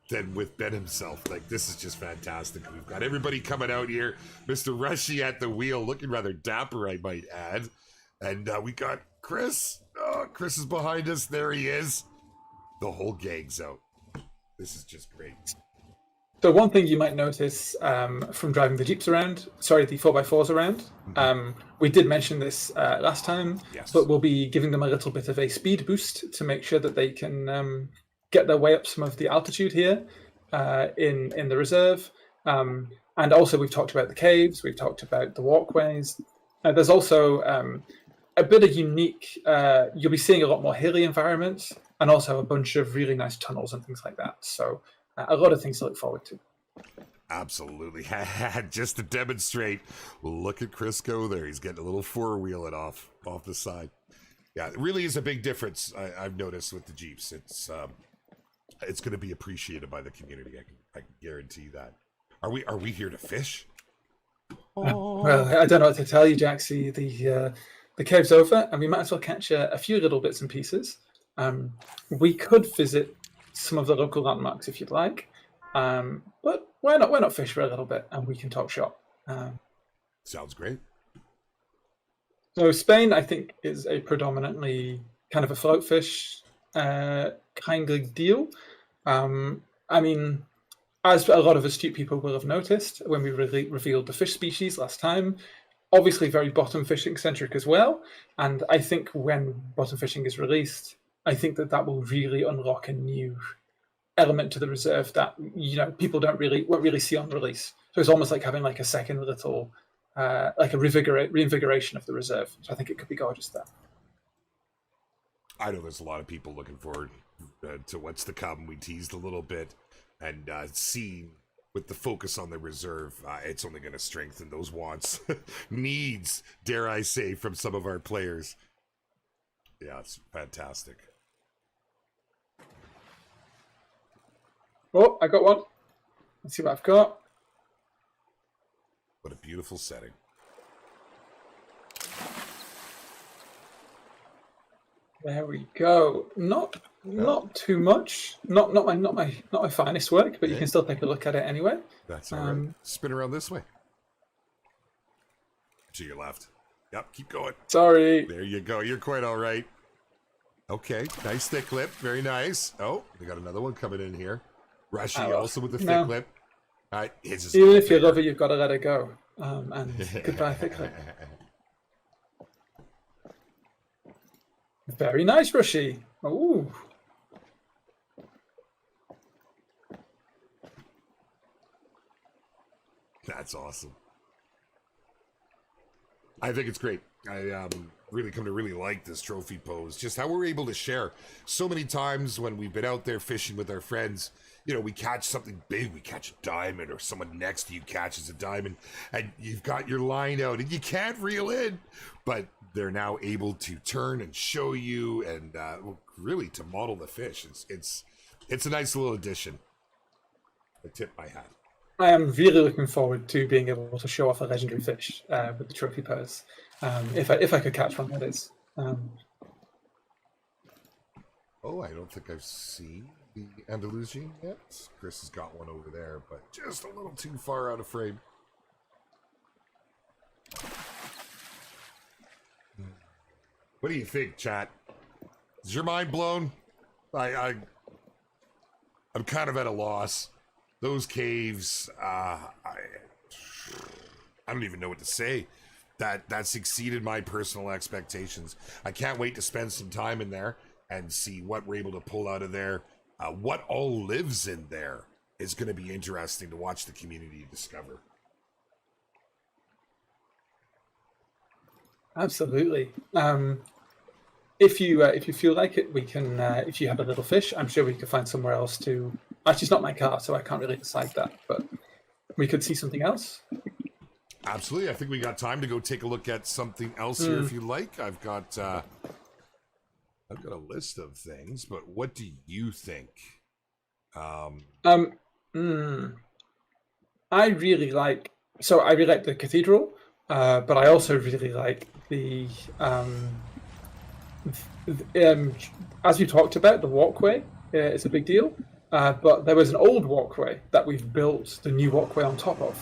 than with Ben himself? Like, this is just fantastic. We've got everybody coming out here. Mr. Rushy at the wheel, looking rather dapper, I might add. And we got Chris. Oh, Chris is behind us. There he is. The whole gang's out. This is just great. So one thing you might notice from driving the Jeeps around, sorry, the 4x4s around, we did mention this last time, Yes. but we'll be giving them a little bit of a speed boost to make sure that they can get their way up some of the altitude here in the reserve. And also we've talked about the caves, we've talked about the walkways. There's also a bit of unique, you'll be seeing a lot more hilly environments and also a bunch of really nice tunnels and things like that. So a lot of things to look forward to. Absolutely. Just to demonstrate, look at Chris go there. He's getting a little four-wheeling off the side. Yeah, it really is a big difference, I've noticed, with the Jeeps. It's going to be appreciated by the community. I can guarantee that. Are we here to fish? Well, I don't know what to tell you, Jaxy. The cave's over, and we might as well catch a few little bits and pieces. We could visit some of the local landmarks if you'd like, but why not fish for a little bit and we can talk shop. Sounds great. So Spain, I think, is a predominantly kind of a float fish kind of deal. I mean, as a lot of astute people will have noticed when we revealed the fish species last time, obviously very bottom fishing centric as well. And I think when bottom fishing is released, I think that will really unlock a new element to the reserve that, you know, people won't really see on release. So it's almost like having like a second little, like a reinvigoration of the reserve. So I think it could be gorgeous there. I know there's a lot of people looking forward to what's to come. We teased a little bit, and seeing with the focus on the reserve, it's only going to strengthen those wants, needs, dare I say, from some of our players. Yeah, it's fantastic. Oh, I got one. Let's see what I've got. What a beautiful setting. There we go. Not too much. Not my finest work, but you can still take a look at it anyway. That's all right. Spin around this way. To your left. Yep, keep going. Sorry. There you go. You're quite all right. Okay, nice thick lip. Very nice. Oh, we got another one coming in here. Rushy also with the thick lip. Even if you love it, you've got to let it go. And goodbye, thick lip. Very nice, Rushy. Ooh. That's awesome. I think it's great. I really come to really like this trophy pose. Just how we're able to share. So many times when we've been out there fishing with our friends, you know, we catch something big, we catch a diamond, or someone next to you catches a diamond, and you've got your line out and you can't reel in, but they're now able to turn and show you and really to model the fish. It's a nice little addition. I tip my hat. I am really looking forward to being able to show off a legendary fish with the trophy pose. If I could catch one, that is. Oh, I don't think I've seen the Andalusian yet. Chris has got one over there, but just a little too far out of frame. What do you think, chat? Is your mind blown? I'm kind of at a loss. Those caves, I don't even know what to say. That's exceeded my personal expectations. I can't wait to spend some time in there and see what we're able to pull out of there. What all lives in there is going to be interesting to watch the community discover. Absolutely. If you feel like it, we can. If you have a little fish, I'm sure we could find somewhere else to. Actually, it's not my car, so I can't really decide that. But we could see something else. Absolutely. I think we got time to go take a look at something else here if you like. I've got a list of things, but what do you think? I really like the cathedral, but I also really like the as we talked about, the walkway is a big deal. But there was an old walkway that we've built the new walkway on top of.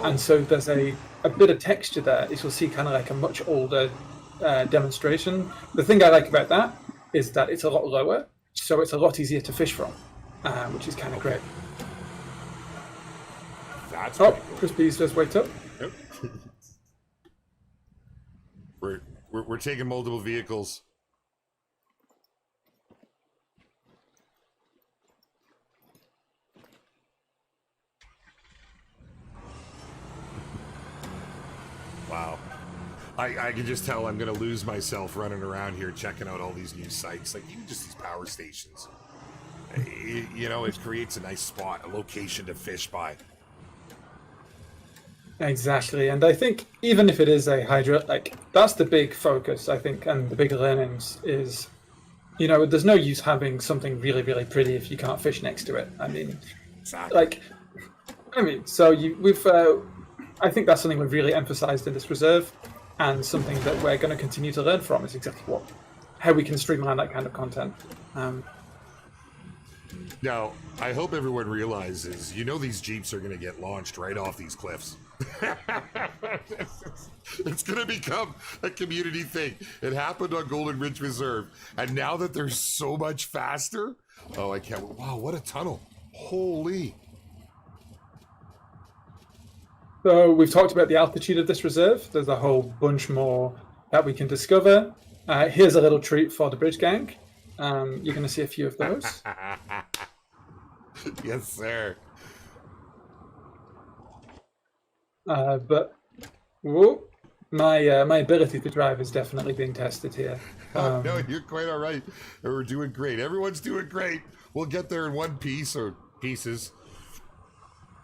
And so there's a bit of texture there. You'll see kind of like a much older demonstration. The thing I like about that is that it's a lot lower, so it's a lot easier to fish from, which is kind of great. That's pretty cool. Crispy's just waked up. Yep. we're taking multiple vehicles. Wow. I can just tell I'm going to lose myself running around here checking out all these new sites, like even just these power stations. You know, it creates a nice spot, a location to fish by. Exactly, and I think even if it is a hydro, like that's the big focus, I think, and the big learnings is, you know, there's no use having something really, really pretty if you can't fish next to it. I mean, Exactly. I think that's something we've really emphasized in this reserve, and something that we're going to continue to learn from is exactly how we can streamline that kind of content. Now, I hope everyone realizes, you know, these Jeeps are going to get launched right off these cliffs. It's going to become a community thing. It happened on Golden Ridge Reserve, and now that they're so much faster, oh, I can't. Wow, what a tunnel. Holy. So we've talked about the altitude of this reserve. There's a whole bunch more that we can discover. Here's a little treat for the Bridge Gang. You're going to see a few of those. Yes, sir. But whoa, my ability to drive is definitely being tested here. No, you're quite all right. We're doing great. Everyone's doing great. We'll get there in one piece or pieces.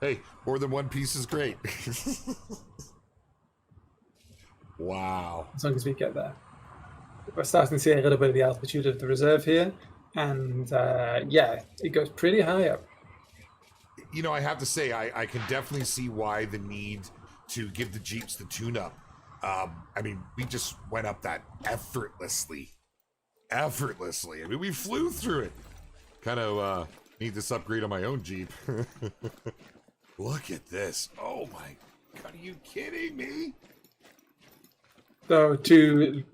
Hey, more than one piece is great. Wow. As long as we get there. We're starting to see a little bit of the altitude of the reserve here. And yeah, it goes pretty high up. You know, I have to say, I can definitely see why the need to give the Jeeps the tune-up. I mean, we just went up that effortlessly. I mean, we flew through it. Kind of need this upgrade on my own Jeep. Look at this. Oh my God, are you kidding me? So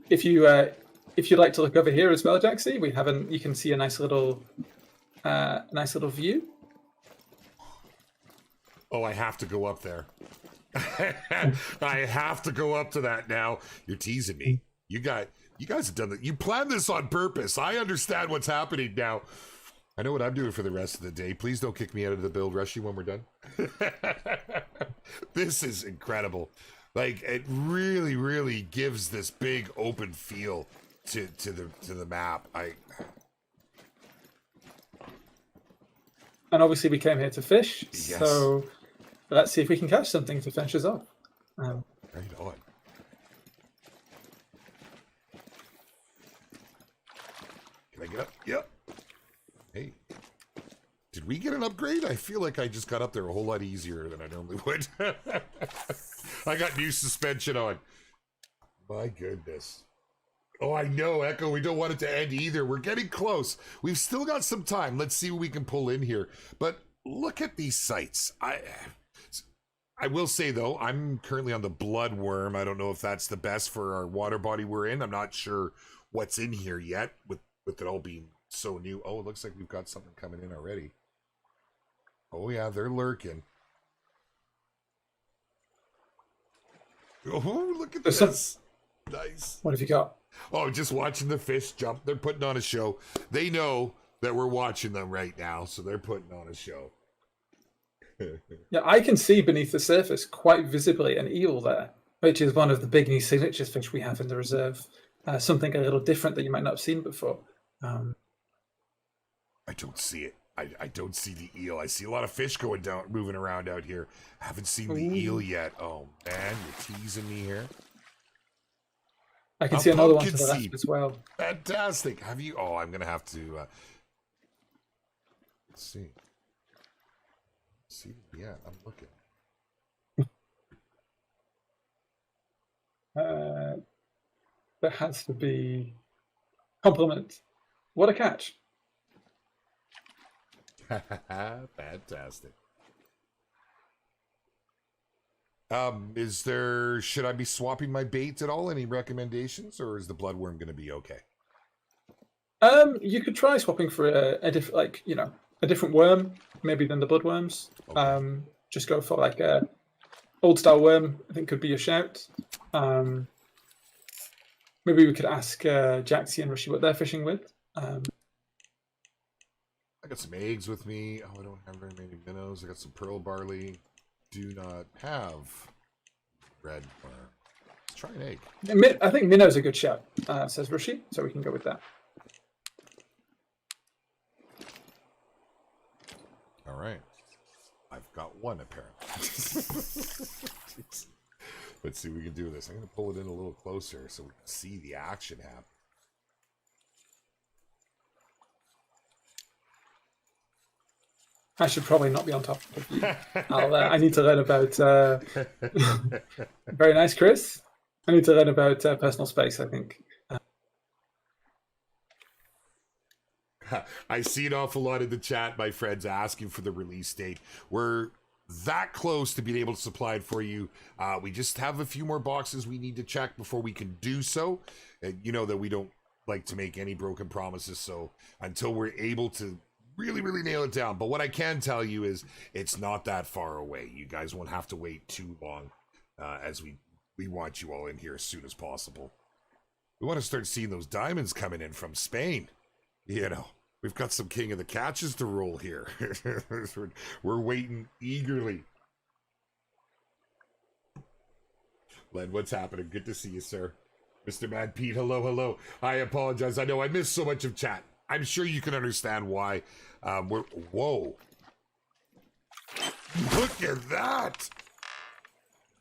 if you'd like to look over here as well, Jaxy, you can see a nice little view. Oh, I have to go up there. I have to go up to that now. You're teasing me. You guys have done that. You planned this on purpose. I understand what's happening now. I know what I'm doing for the rest of the day. Please don't kick me out of the build, Rushy, when we're done. This is incredible. Like, it really, really gives this big open feel to the map. And obviously we came here to fish, Yes. so let's see if we can catch something to finish us off. Right on. Can I get up? Yep. Hey. Did we get an upgrade? I feel like I just got up there a whole lot easier than I normally would. I got new suspension on. My goodness. Oh, I know, Echo. We don't want it to end either. We're getting close. We've still got some time. Let's see what we can pull in here. But look at these sites. I will say, though, I'm currently on the Bloodworm. I don't know if that's the best for our water body we're in. I'm not sure what's in here yet with it all being so new. Oh, it looks like we've got something coming in already. Oh, yeah, they're lurking. Oh, look at this. Nice. What have you got? Oh, just watching the fish jump. They're putting on a show. They know that we're watching them right now, so they're putting on a show. Yeah, I can see beneath the surface quite visibly an eel there, which is one of the big new signature fish we have in the reserve. Something a little different that you might not have seen before. I don't see it. I don't see the eel. I see a lot of fish going down, moving around out here. I haven't seen the eel yet. Oh, man, you're teasing me here. I can see another one to the pumpkin left seed. as well. Fantastic. Have you? Oh, I'm going to have to... let's see. See, yeah, I'm looking. There has to be compliment. What a catch! Fantastic. Should I be swapping my baits at all? Any recommendations, or is the bloodworm going to be okay? You could try swapping for a different, like, you know, a different worm, maybe than the bloodworms. Okay. Just go for like a old style worm. I think could be a shout. Maybe we could ask Jaxy and Rishi what they're fishing with. I got some eggs with me. Oh, I don't have very many minnows. I got some pearl barley. Do not have red worm. Let's try an egg. I think minnow's a good shout, says Rishi, so we can go with that. All right. I've got one, apparently. Let's see what we can do with this. I'm going to pull it in a little closer so we can see the action happen. I should probably not be on top of you. I need to learn about... Very nice, Chris. I need to learn about personal space, I think. I see an awful lot in the chat, my friends, asking for the release date. We're that close to being able to supply it for you. We just have a few more boxes we need to check before we can do so. You know that we don't like to make any broken promises, so until we're able to really nail it down. But what I can tell you is it's not that far away. You guys won't have to wait too long, as we want you all in here as soon as possible. We want to start seeing those diamonds coming in from Spain. You know, we've got some king of the catches to roll here. We're waiting eagerly. Len, what's happening? Good to see you, sir. Mr. Mad Pete, hello. I apologize. I know I missed so much of chat. I'm sure you can understand why. Whoa. Look at that.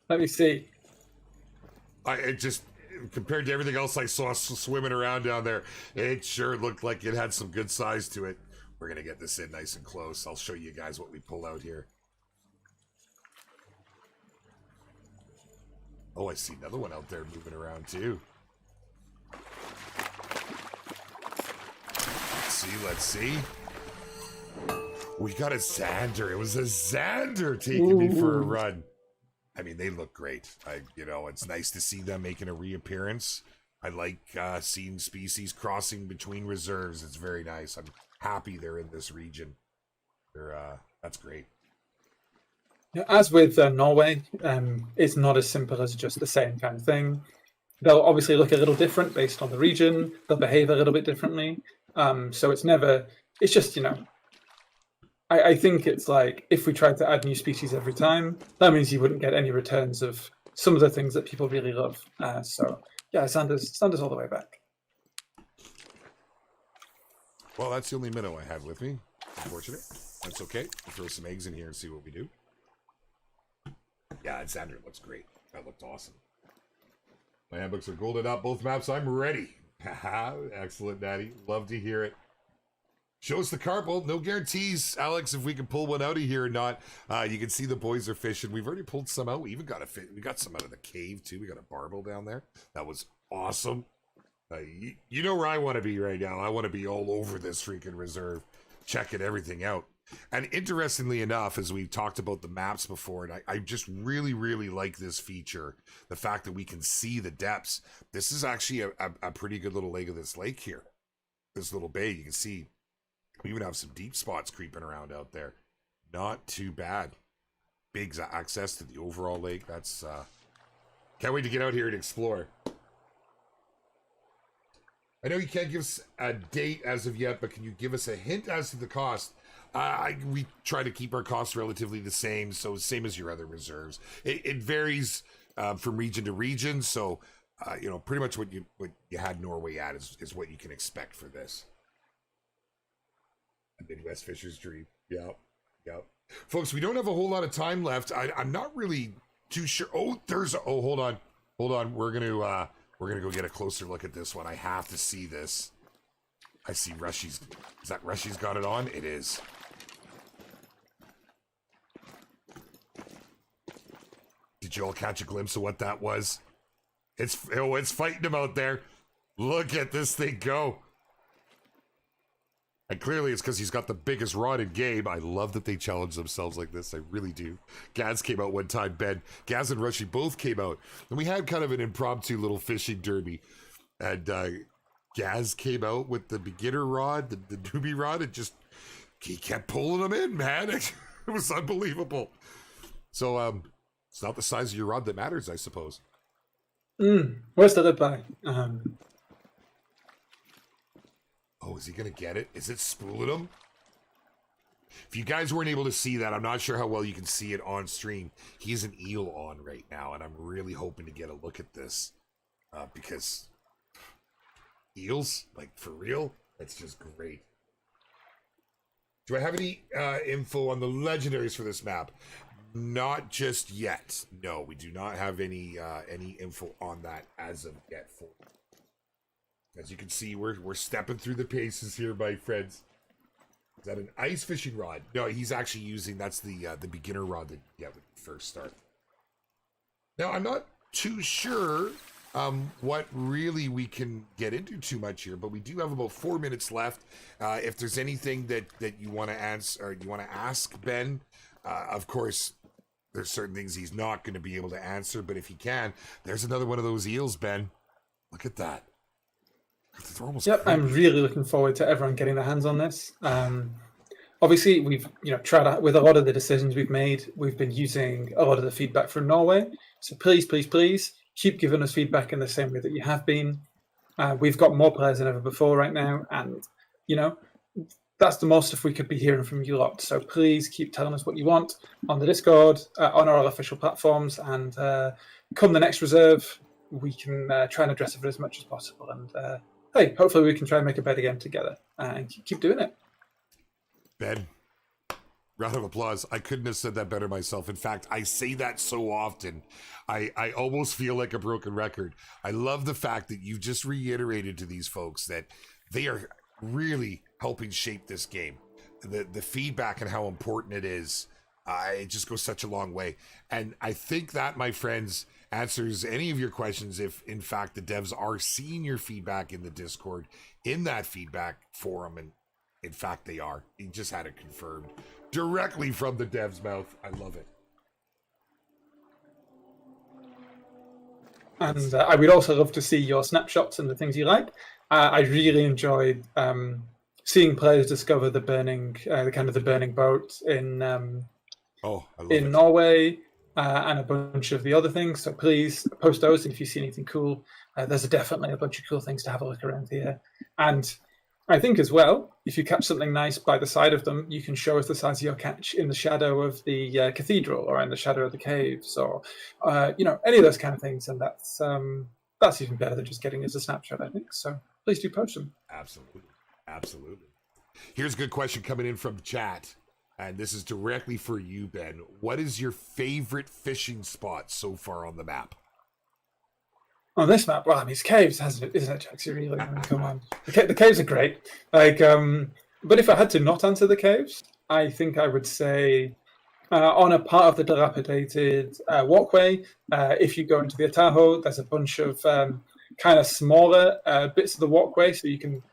Let me see. It just, compared to everything else I saw swimming around down there, it sure looked like it had some good size to it. We're going to get this in nice and close. I'll show you guys what we pull out here. Oh, I see another one out there moving around too. Let's see. We got a Xander. It was a Xander taking me for a run. I mean, they look great. It's nice to see them making a reappearance. I like seeing species crossing between reserves. It's very nice. I'm happy they're in this region. That's great. As with Norway, it's not as simple as just the same kind of thing. They'll obviously look a little different based on the region. They'll behave a little bit differently. So it's just, I think it's like, if we tried to add new species every time, that means you wouldn't get any returns of some of the things that people really love. So yeah, Sanders all the way back. Well, that's the only minnow I had with me. Unfortunate. That's okay. We'll throw some eggs in here and see what we do. Yeah, and Sander looks great. That looked awesome. My handbooks are golden up. Both maps. I'm ready. Excellent, Daddy. Love to hear it. Show us the carp. Well, no guarantees, Alex, if we can pull one out of here or not. You can see the boys are fishing. We've already pulled some out. We even got we got some out of the cave too. We got a barbel down there. That was awesome. You know where I want to be right now. I want to be all over this freaking reserve, checking everything out. And interestingly enough, as we talked about the maps before, and I just really like this feature, the fact that we can see the depths. This is actually a pretty good little leg of this lake here. This little bay, you can see we even have some deep spots creeping around out there. Not too bad. Big access to the overall lake. That's can't wait to get out here and explore. I know you can't give us a date as of yet, but can you give us a hint as to the cost? We try to keep our costs relatively the same, so same as your other reserves. It varies from region to region, so pretty much what you had Norway at is what you can expect for this. A Midwest fisher's dream. Yep. Folks, we don't have a whole lot of time left. I'm not really too sure. Oh, hold on. We're gonna go get a closer look at this one. I have to see this. I see Rushy's. Is that Rushy's got it on? It is. Did you all catch a glimpse of what that was? It's fighting him out there. Look at this thing go. And clearly it's because he's got the biggest rod in game. I love that they challenge themselves like this. I really do. Gaz came out one time, Ben. Gaz and Rushy both came out. And we had kind of an impromptu little fishing derby. And Gaz came out with the beginner rod, the newbie rod, and he kept pulling them in, man. It was unbelievable. So it's not the size of your rod that matters, I suppose. Where's the lid by? Oh, is he going to get it? Is it spooling him? If you guys weren't able to see that, I'm not sure how well you can see it on stream. He has an eel on right now, and I'm really hoping to get a look at this. Because eels, like for real, that's just great. Do I have any info on the legendaries for this map? Not just yet. No, we do not have any info on that as of yet. As you can see, we're stepping through the paces here, my friends. Is that an ice fishing rod? No, he's actually using, that's the beginner rod that you get when you first start. Now, I'm not too sure what really we can get into too much here, but we do have about 4 minutes left. If there's anything that you want to answer, or you want to ask Ben, of course, there's certain things he's not going to be able to answer, but if he can, there's another one of those eels, Ben. Look at that. Yep, I'm really looking forward to everyone getting their hands on this. Obviously, we've tried out with a lot of the decisions we've made. We've been using a lot of the feedback from Norway. So please, please, please keep giving us feedback in the same way that you have been. We've got more players than ever before right now, and that's the most stuff we could be hearing from you lot. So please keep telling us what you want on the Discord, on our official platforms, and come the next reserve, we can try and address it as much as possible. And hey, hopefully we can try and make a better game together and keep doing it. Ben, round of applause. I couldn't have said that better myself. In fact, I say that so often. I almost feel like a broken record. I love the fact that you just reiterated to these folks that they are really helping shape this game. The feedback and how important it is, it just goes such a long way. And I think that, my friends, answers any of your questions if, in fact, the devs are seeing your feedback in the Discord, in that feedback forum, and in fact, they are. He just had it confirmed directly from the dev's mouth. I love it. And I would also love to see your snapshots and the things you like. I really enjoyed seeing players discover the burning boat in Norway. And a bunch of the other things. So please post those, and if you see anything cool, there's definitely a bunch of cool things to have a look around here. And I think as well, if you catch something nice by the side of them, you can show us the size of your catch in the shadow of the cathedral, or in the shadow of the caves, or any of those kind of things. And that's even better than just getting us a snapshot, I think. So please do post them. Absolutely. Here's a good question coming in from chat. And this is directly for you, Ben. What is your favorite fishing spot so far on the map? On this map, well, I mean, it's caves, isn't it, Jaxy? Really? I mean, come on. The caves are great. But if I had to not answer the caves, I think I would say on a part of the dilapidated walkway, if you go into the Atajo, there's a bunch of kind of smaller bits of the walkway, so you can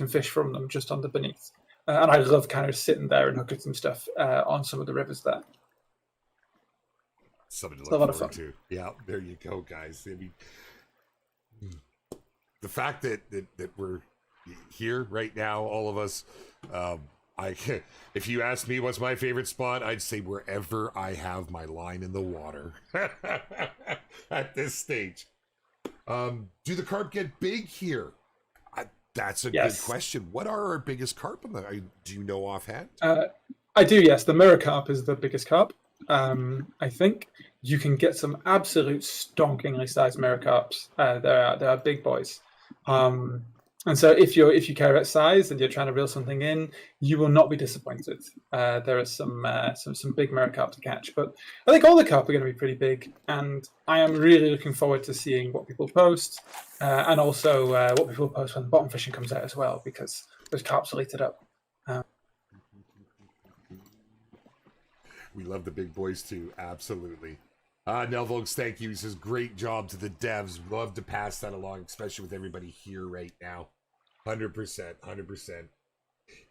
fish from them just under beneath. And I love kind of sitting there and hooking some stuff on some of the rivers there. Something to look forward to. Yeah, there you go, guys. I mean, the fact that we're here right now, all of us, if you ask me what's my favorite spot, I'd say wherever I have my line in the water at this stage. Do the carp get big here? That's a good question. What are our biggest carp on the? Do you know offhand? I do. Yes, the mirror carp is the biggest carp. I think you can get some absolute stonkingly sized mirror carps. They are big boys. And so if you care about size and you're trying to reel something in, you will not be disappointed. There are some big mirror carp to catch, but I think all the carp are going to be pretty big, and I am really looking forward to seeing what people post, and also what people post when the bottom fishing comes out as well, because those carps will eat it up. We love the big boys too, absolutely. Nelvox, thank you. He says, great job to the devs. Love to pass that along, especially with everybody here right now. 100%, 100%.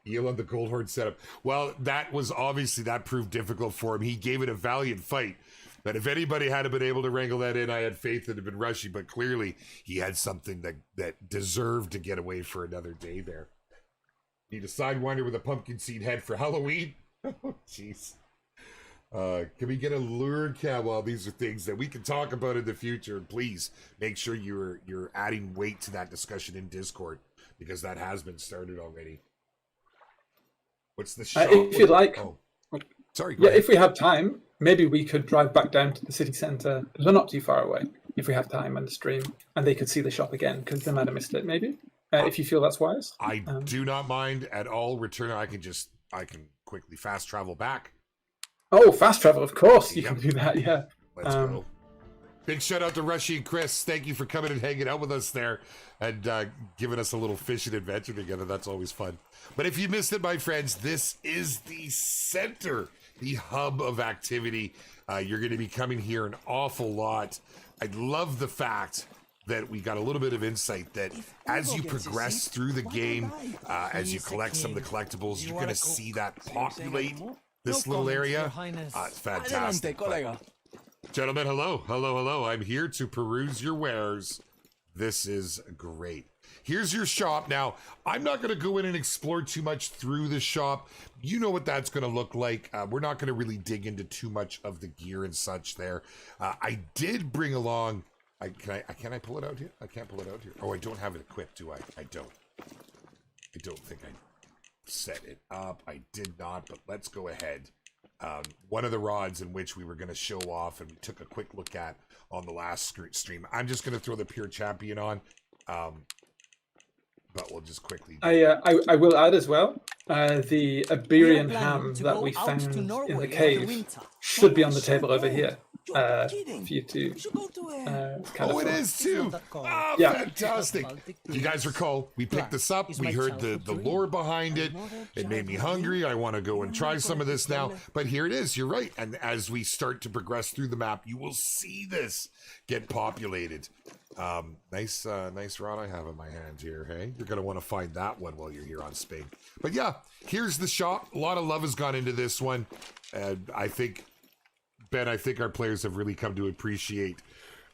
Eel on the Gold Horde setup. Well, that was obviously, that proved difficult for him. He gave it a valiant fight. But if anybody had been able to wrangle that in, I had faith that it had been Rushy. But clearly, he had something that deserved to get away for another day there. Need a Sidewinder with a pumpkin seed head for Halloween? Oh, jeez. Can we get a lured cow? Well, these are things that we can talk about in the future. And please make sure you're adding weight to that discussion in Discord, because that has been started already. What's the show? If you'd like. Oh. Sorry. Yeah, if we have time, maybe we could drive back down to the city centre. They're not too far away. If we have time and the stream, and they could see the shop again, because they might have missed it. Maybe, if you feel that's wise. I do not mind at all. Return. I can quickly fast travel back. Oh, fast travel, of course. You can do that, yeah. Let's go. Big shout out to Rushy and Chris. Thank you for coming and hanging out with us there and giving us a little fishing adventure together. That's always fun. But if you missed it, my friends, this is the center, the hub of activity. You're going to be coming here an awful lot. I love the fact that we got a little bit of insight that as you progress through the game, as you collect some of the collectibles, you're going to see that populate this little area. It's fantastic. Gentlemen, hello. I'm here to peruse your wares. This is great. Here's your shop. Now, I'm not going to go in and explore too much through the shop. You know what that's going to look like. We're not going to really dig into too much of the gear and such there. I did bring along... Can I pull it out here? I can't pull it out here. Oh, I don't have it equipped, do I? I don't think I set it up. I did not, but let's go ahead. One of the rods in which we were going to show off and we took a quick look at on the last stream. I'm just going to throw the Pure Champion on, but we'll just quickly... I will add as well, the Iberian ham that we found in the cave should be on the table over here. For you to oh, it is too. Oh, yeah. Fantastic. You guys recall, we picked this up, we heard the lore behind it, it made me hungry, I want to go and try some of this now, but here it is, you're right, and as we start to progress through the map, you will see this get populated. Nice rod I have in my hand here, hey? You're going to want to find that one while you're here on Spain. But yeah, here's the shop. A lot of love has gone into this one, and I think our players have really come to appreciate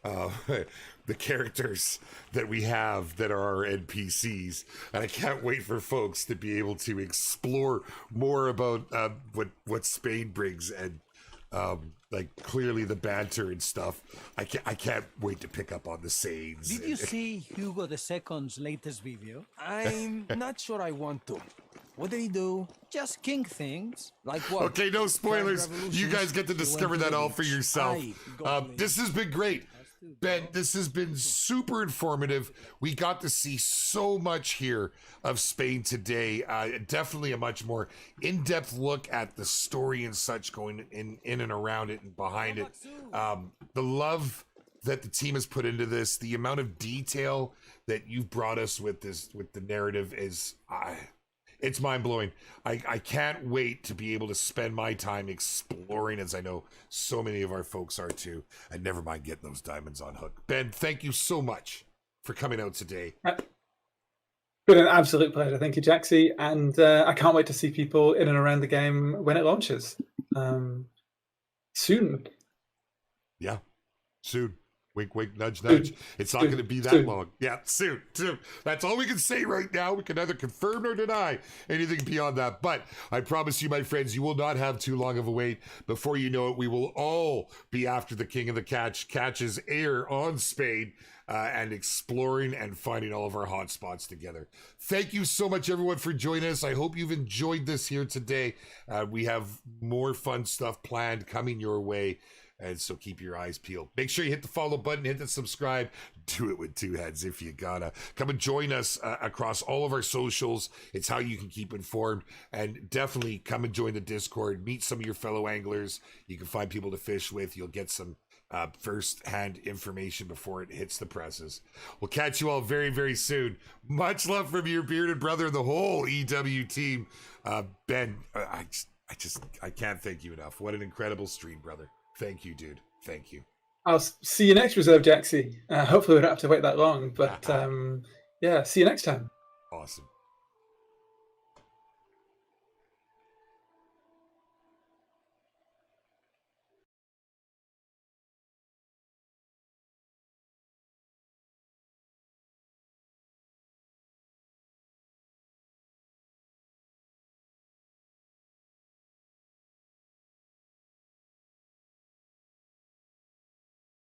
the characters that we have that are our NPCs. And I can't wait for folks to be able to explore more about what Spain brings and like clearly the banter and stuff. I can't wait to pick up on the sayings. Did you see Hugo II's latest video? I'm not sure I want to. What did he do? Just king things. Like what? Okay, no spoilers. You guys get to discover that all for yourself. This has been great. Ben, this has been super informative. We got to see so much here of Spain today. Definitely a much more in-depth look at the story and such going in and around it and behind it. The love that the team has put into this, the amount of detail that you've brought us with the narrative is... it's mind-blowing. I can't wait to be able to spend my time exploring, as I know so many of our folks are too. And never mind getting those diamonds on hook. Ben, thank you so much for coming out today. Been an absolute pleasure. Thank you, Jaxy. And I can't wait to see people in and around the game when it launches. Soon. Yeah, soon. Wink, wink, nudge, nudge. It's not going to be that long. Yeah, soon. That's all we can say right now. We can neither confirm nor deny anything beyond that. But I promise you, my friends, you will not have too long of a wait. Before you know it, we will all be after the King of the Catch's air on Spain and exploring and finding all of our hot spots together. Thank you so much, everyone, for joining us. I hope you've enjoyed this here today. We have more fun stuff planned coming your way. And so keep your eyes peeled. Make sure you hit the follow button, hit the subscribe. Do it with two heads if you gotta. Come and join us across all of our socials. It's how you can keep informed. And definitely come and join the Discord. Meet some of your fellow anglers. You can find people to fish with. You'll get some first-hand information before it hits the presses. We'll catch you all very, very soon. Much love from your bearded brother and the whole EW team. Ben, I can't thank you enough. What an incredible stream, brother. Thank you, dude. Thank you. I'll see you next Reserve Jaxy. Hopefully we don't have to wait that long, but yeah, see you next time. Awesome.